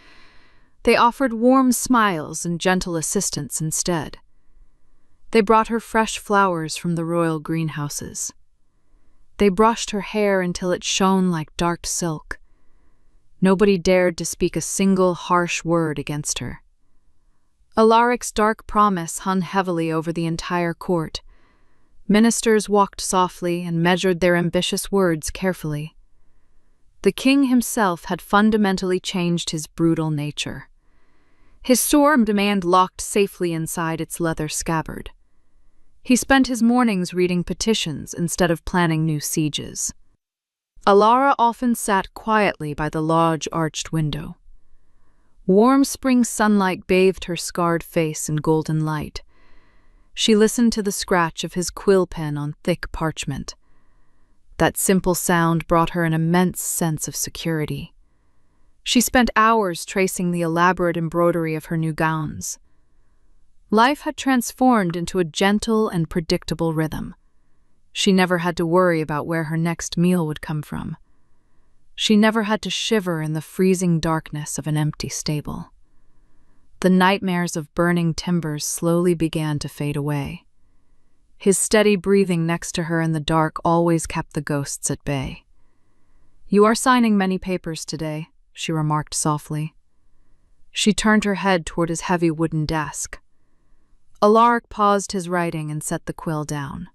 They offered warm smiles and gentle assistance instead. They brought her fresh flowers from the royal greenhouses. They brushed her hair until it shone like dark silk. Nobody dared to speak a single harsh word against her. Alaric's dark promise hung heavily over the entire court. Ministers walked softly and measured their ambitious words carefully. The king himself had fundamentally changed his brutal nature. His sword remained locked safely inside its leather scabbard. He spent his mornings reading petitions instead of planning new sieges. Alara often sat quietly by the large arched window. Warm spring sunlight bathed her scarred face in golden light. She listened to the scratch of his quill pen on thick parchment. That simple sound brought her an immense sense of security. She spent hours tracing the elaborate embroidery of her new gowns. Life had transformed into a gentle and predictable rhythm. She never had to worry about where her next meal would come from. She never had to shiver in the freezing darkness of an empty stable. The nightmares of burning timbers slowly began to fade away. His steady breathing next to her in the dark always kept the ghosts at bay. "You are signing many papers today," she remarked softly. She turned her head toward his heavy wooden desk. Alaric paused his writing and set the quill down.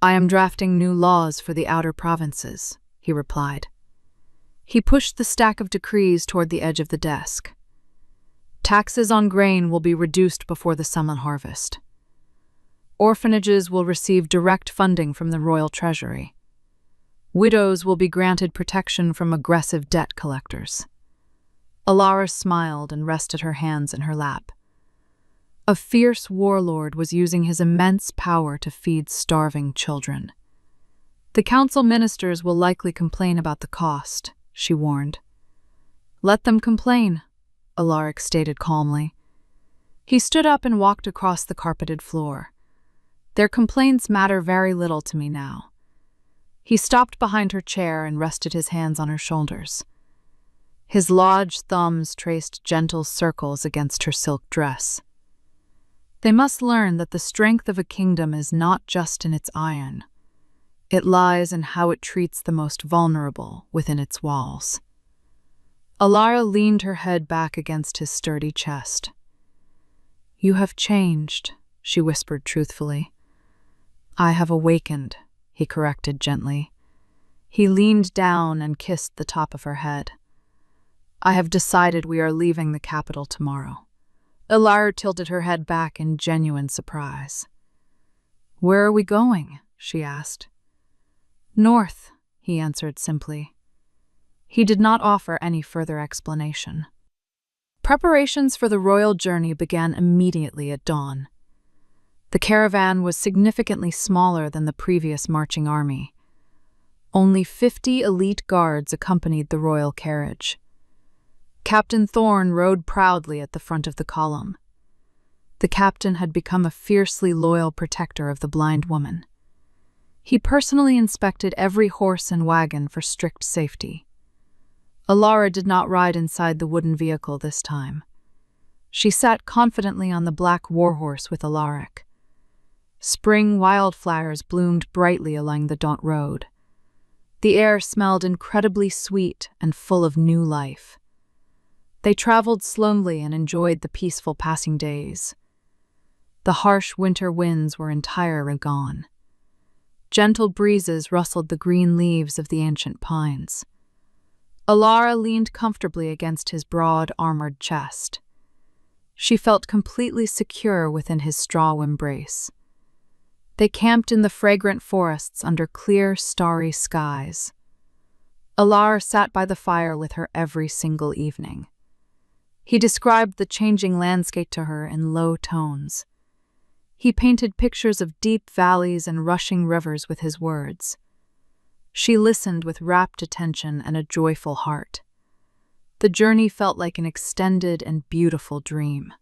"I am drafting new laws for the outer provinces," he replied. He pushed the stack of decrees toward the edge of the desk. "Taxes on grain will be reduced before the summer harvest. Orphanages will receive direct funding from the royal treasury. Widows will be granted protection from aggressive debt collectors." Alara smiled and rested her hands in her lap. A fierce warlord was using his immense power to feed starving children. "The council ministers will likely complain about the cost," she warned. "Let them complain," Alaric stated calmly. He stood up and walked across the carpeted floor. "Their complaints matter very little to me now." He stopped behind her chair and rested his hands on her shoulders. His large thumbs traced gentle circles against her silk dress. "They must learn that the strength of a kingdom is not just in its iron. It lies in how it treats the most vulnerable within its walls." Alara leaned her head back against his sturdy chest. "You have changed," she whispered truthfully. "I have awakened," he corrected gently. He leaned down and kissed the top of her head. "I have decided we are leaving the capital tomorrow." Alara tilted her head back in genuine surprise. "Where are we going?" she asked. "North," he answered simply. He did not offer any further explanation. Preparations for the royal journey began immediately at dawn. The caravan was significantly smaller than the previous marching army. Only 50 elite guards accompanied the royal carriage. Captain Thorne rode proudly at the front of the column. The captain had become a fiercely loyal protector of the blind woman. He personally inspected every horse and wagon for strict safety. Alara did not ride inside the wooden vehicle this time. She sat confidently on the black warhorse with Alaric. Spring wildflowers bloomed brightly along the Daunt road. The air smelled incredibly sweet and full of new life. They traveled slowly and enjoyed the peaceful passing days. The harsh winter winds were entirely gone. Gentle breezes rustled the green leaves of the ancient pines. Alara leaned comfortably against his broad, armored chest. She felt completely secure within his straw embrace. They camped in the fragrant forests under clear, starry skies. Alar sat by the fire with her every single evening. He described the changing landscape to her in low tones. He painted pictures of deep valleys and rushing rivers with his words. She listened with rapt attention and a joyful heart. The journey felt like an extended and beautiful dream.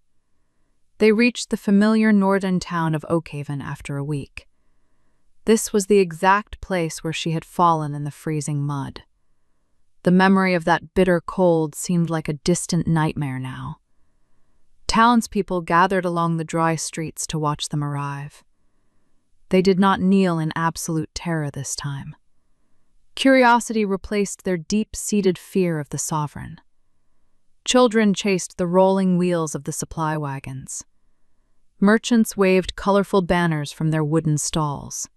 They reached the familiar northern town of Oakhaven after a week. This was the exact place where she had fallen in the freezing mud. The memory of that bitter cold seemed like a distant nightmare now. Townspeople gathered along the dry streets to watch them arrive. They did not kneel in absolute terror this time. Curiosity replaced their deep-seated fear of the sovereign. Children chased the rolling wheels of the supply wagons. Merchants waved colorful banners from their wooden stalls.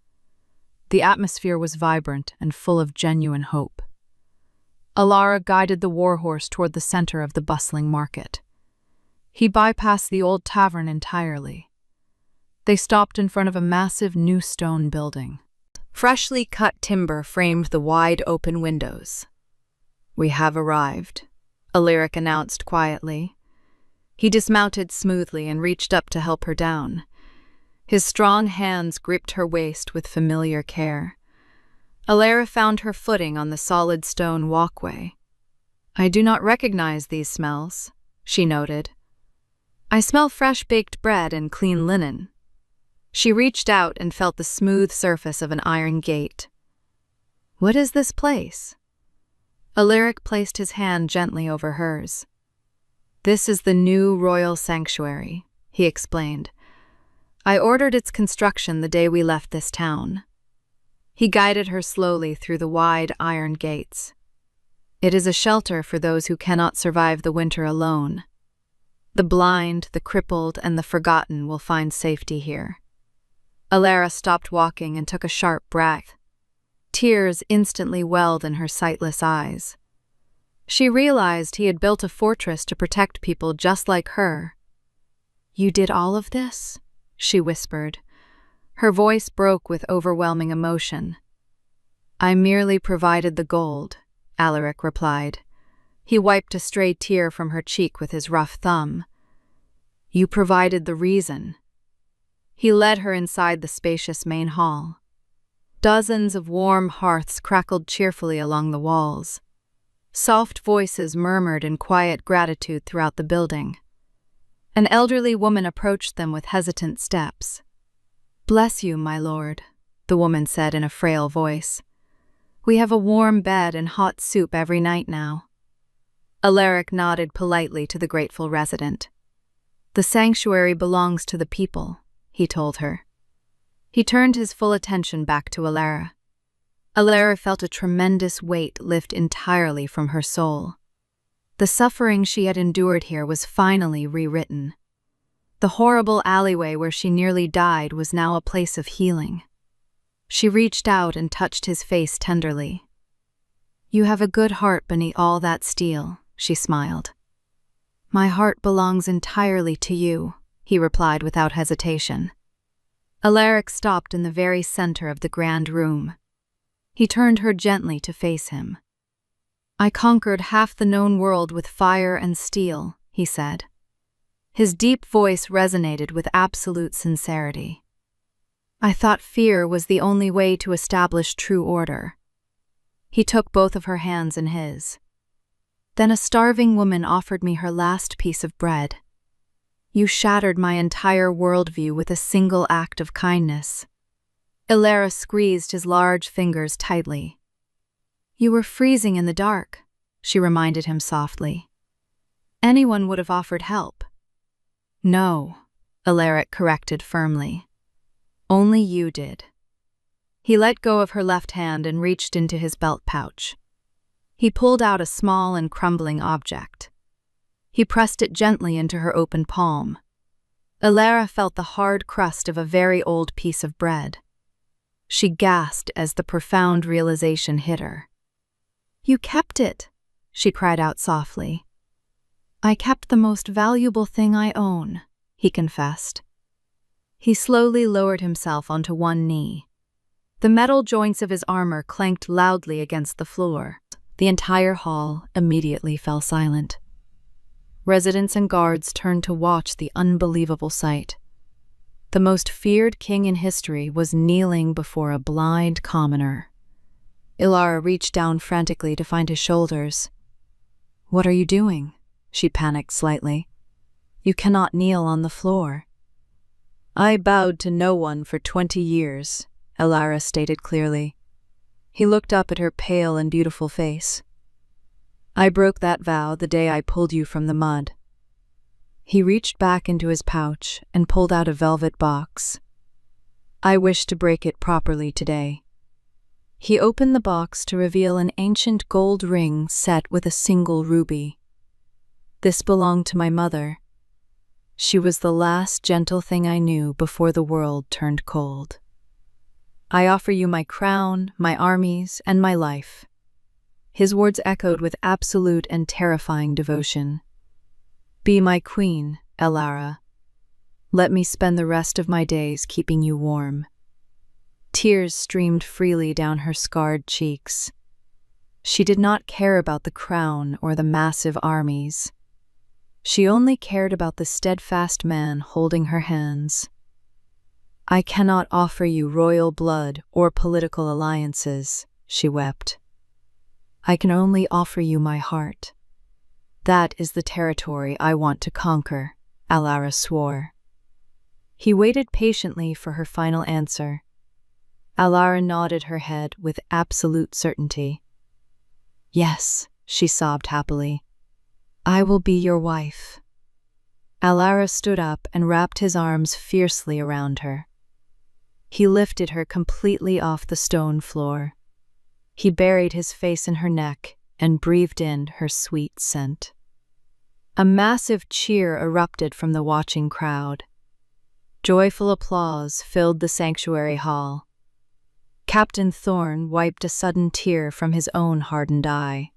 The atmosphere was vibrant and full of genuine hope. Alara guided the warhorse toward the center of the bustling market. He bypassed the old tavern entirely. They stopped in front of a massive new stone building. Freshly cut timber framed the wide open windows. "We have arrived," Alaric announced quietly. He dismounted smoothly and reached up to help her down. His strong hands gripped her waist with familiar care. Alara found her footing on the solid stone walkway. "I do not recognize these smells," she noted. "I smell fresh baked bread and clean linen." She reached out and felt the smooth surface of an iron gate. "What is this place?" Alaric placed his hand gently over hers. "This is the new royal sanctuary," he explained. "I ordered its construction the day we left this town." He guided her slowly through the wide iron gates. "It is a shelter for those who cannot survive the winter alone. The blind, the crippled, and the forgotten will find safety here." Alara stopped walking and took a sharp breath. Tears instantly welled in her sightless eyes. She realized he had built a fortress to protect people just like her. "You did all of this?" she whispered. Her voice broke with overwhelming emotion. "I merely provided the gold," Alaric replied. He wiped a stray tear from her cheek with his rough thumb. "You provided the reason." He led her inside the spacious main hall. Dozens of warm hearths crackled cheerfully along the walls. Soft voices murmured in quiet gratitude throughout the building. An elderly woman approached them with hesitant steps. "Bless you, my lord," the woman said in a frail voice. "We have a warm bed and hot soup every night now." Alaric nodded politely to the grateful resident. "The sanctuary belongs to the people," he told her. He turned his full attention back to Alara. Alara felt a tremendous weight lift entirely from her soul. The suffering she had endured here was finally rewritten. The horrible alleyway where she nearly died was now a place of healing. She reached out and touched his face tenderly. "You have a good heart beneath all that steel," she smiled. "My heart belongs entirely to you," he replied without hesitation. Alaric stopped in the very center of the grand room. He turned her gently to face him. "I conquered half the known world with fire and steel," he said. His deep voice resonated with absolute sincerity. "I thought fear was the only way to establish true order." He took both of her hands in his. "Then a starving woman offered me her last piece of bread. You shattered my entire worldview with a single act of kindness." Alara squeezed his large fingers tightly. "You were freezing in the dark," she reminded him softly. "Anyone would have offered help." "No," Alaric corrected firmly. "Only you did." He let go of her left hand and reached into his belt pouch. He pulled out a small and crumbling object. He pressed it gently into her open palm. Alara felt the hard crust of a very old piece of bread. She gasped as the profound realization hit her. "You kept it," she cried out softly. "I kept the most valuable thing I own," he confessed. He slowly lowered himself onto one knee. The metal joints of his armor clanked loudly against the floor. The entire hall immediately fell silent. Residents and guards turned to watch the unbelievable sight. The most feared king in history was kneeling before a blind commoner. Ilara reached down frantically to find his shoulders. "What are you doing?" She panicked slightly. "You cannot kneel on the floor." "I bowed to no one for 20 years, Ilara stated clearly. He looked up at her pale and beautiful face. "I broke that vow the day I pulled you from the mud." He reached back into his pouch and pulled out a velvet box. "I wish to break it properly today." He opened the box to reveal an ancient gold ring set with a single ruby. "This belonged to my mother. She was the last gentle thing I knew before the world turned cold. I offer you my crown, my armies, and my life." His words echoed with absolute and terrifying devotion. "Be my queen, Ilara. Let me spend the rest of my days keeping you warm." Tears streamed freely down her scarred cheeks. She did not care about the crown or the massive armies. She only cared about the steadfast man holding her hands. "I cannot offer you royal blood or political alliances," she wept. "I can only offer you my heart. That is the territory I want to conquer," Ilara swore. He waited patiently for her final answer. Ilara nodded her head with absolute certainty. "Yes," she sobbed happily. "I will be your wife." Ilara stood up and wrapped his arms fiercely around her. He lifted her completely off the stone floor. He buried his face in her neck and breathed in her sweet scent. A massive cheer erupted from the watching crowd. Joyful applause filled the sanctuary hall. Captain Thorne wiped a sudden tear from his own hardened eye.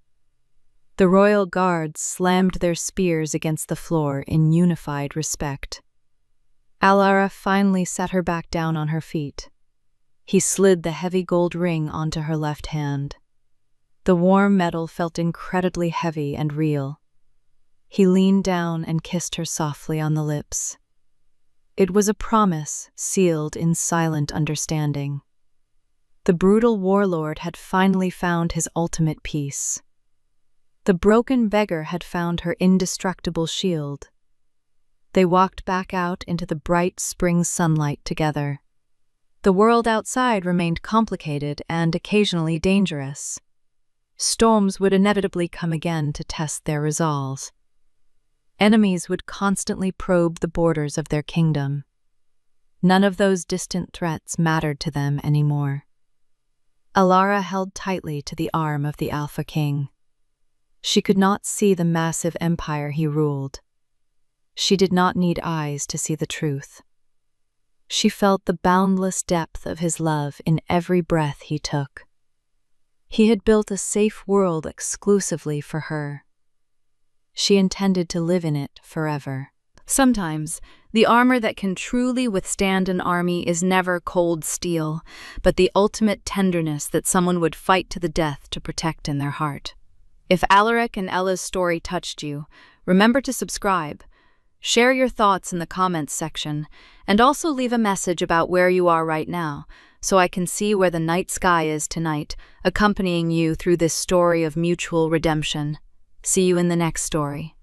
The royal guards slammed their spears against the floor in unified respect. Ilara finally set her back down on her feet. He slid the heavy gold ring onto her left hand. The warm metal felt incredibly heavy and real. He leaned down and kissed her softly on the lips. It was a promise sealed in silent understanding. The brutal warlord had finally found his ultimate peace. The broken beggar had found her indestructible shield. They walked back out into the bright spring sunlight together. The world outside remained complicated and occasionally dangerous. Storms would inevitably come again to test their resolve. Enemies would constantly probe the borders of their kingdom. None of those distant threats mattered to them anymore. Ilara held tightly to the arm of the Alpha King. She could not see the massive empire he ruled. She did not need eyes to see the truth. She felt the boundless depth of his love in every breath he took. He had built a safe world exclusively for her. She intended to live in it forever. Sometimes, the armor that can truly withstand an army is never cold steel, but the ultimate tenderness that someone would fight to the death to protect in their heart. If Alaric and Ella's story touched you, remember to subscribe. Share your thoughts in the comments section, and also leave a message about where you are right now, so I can see where the night sky is tonight, accompanying you through this story of mutual redemption. See you in the next story.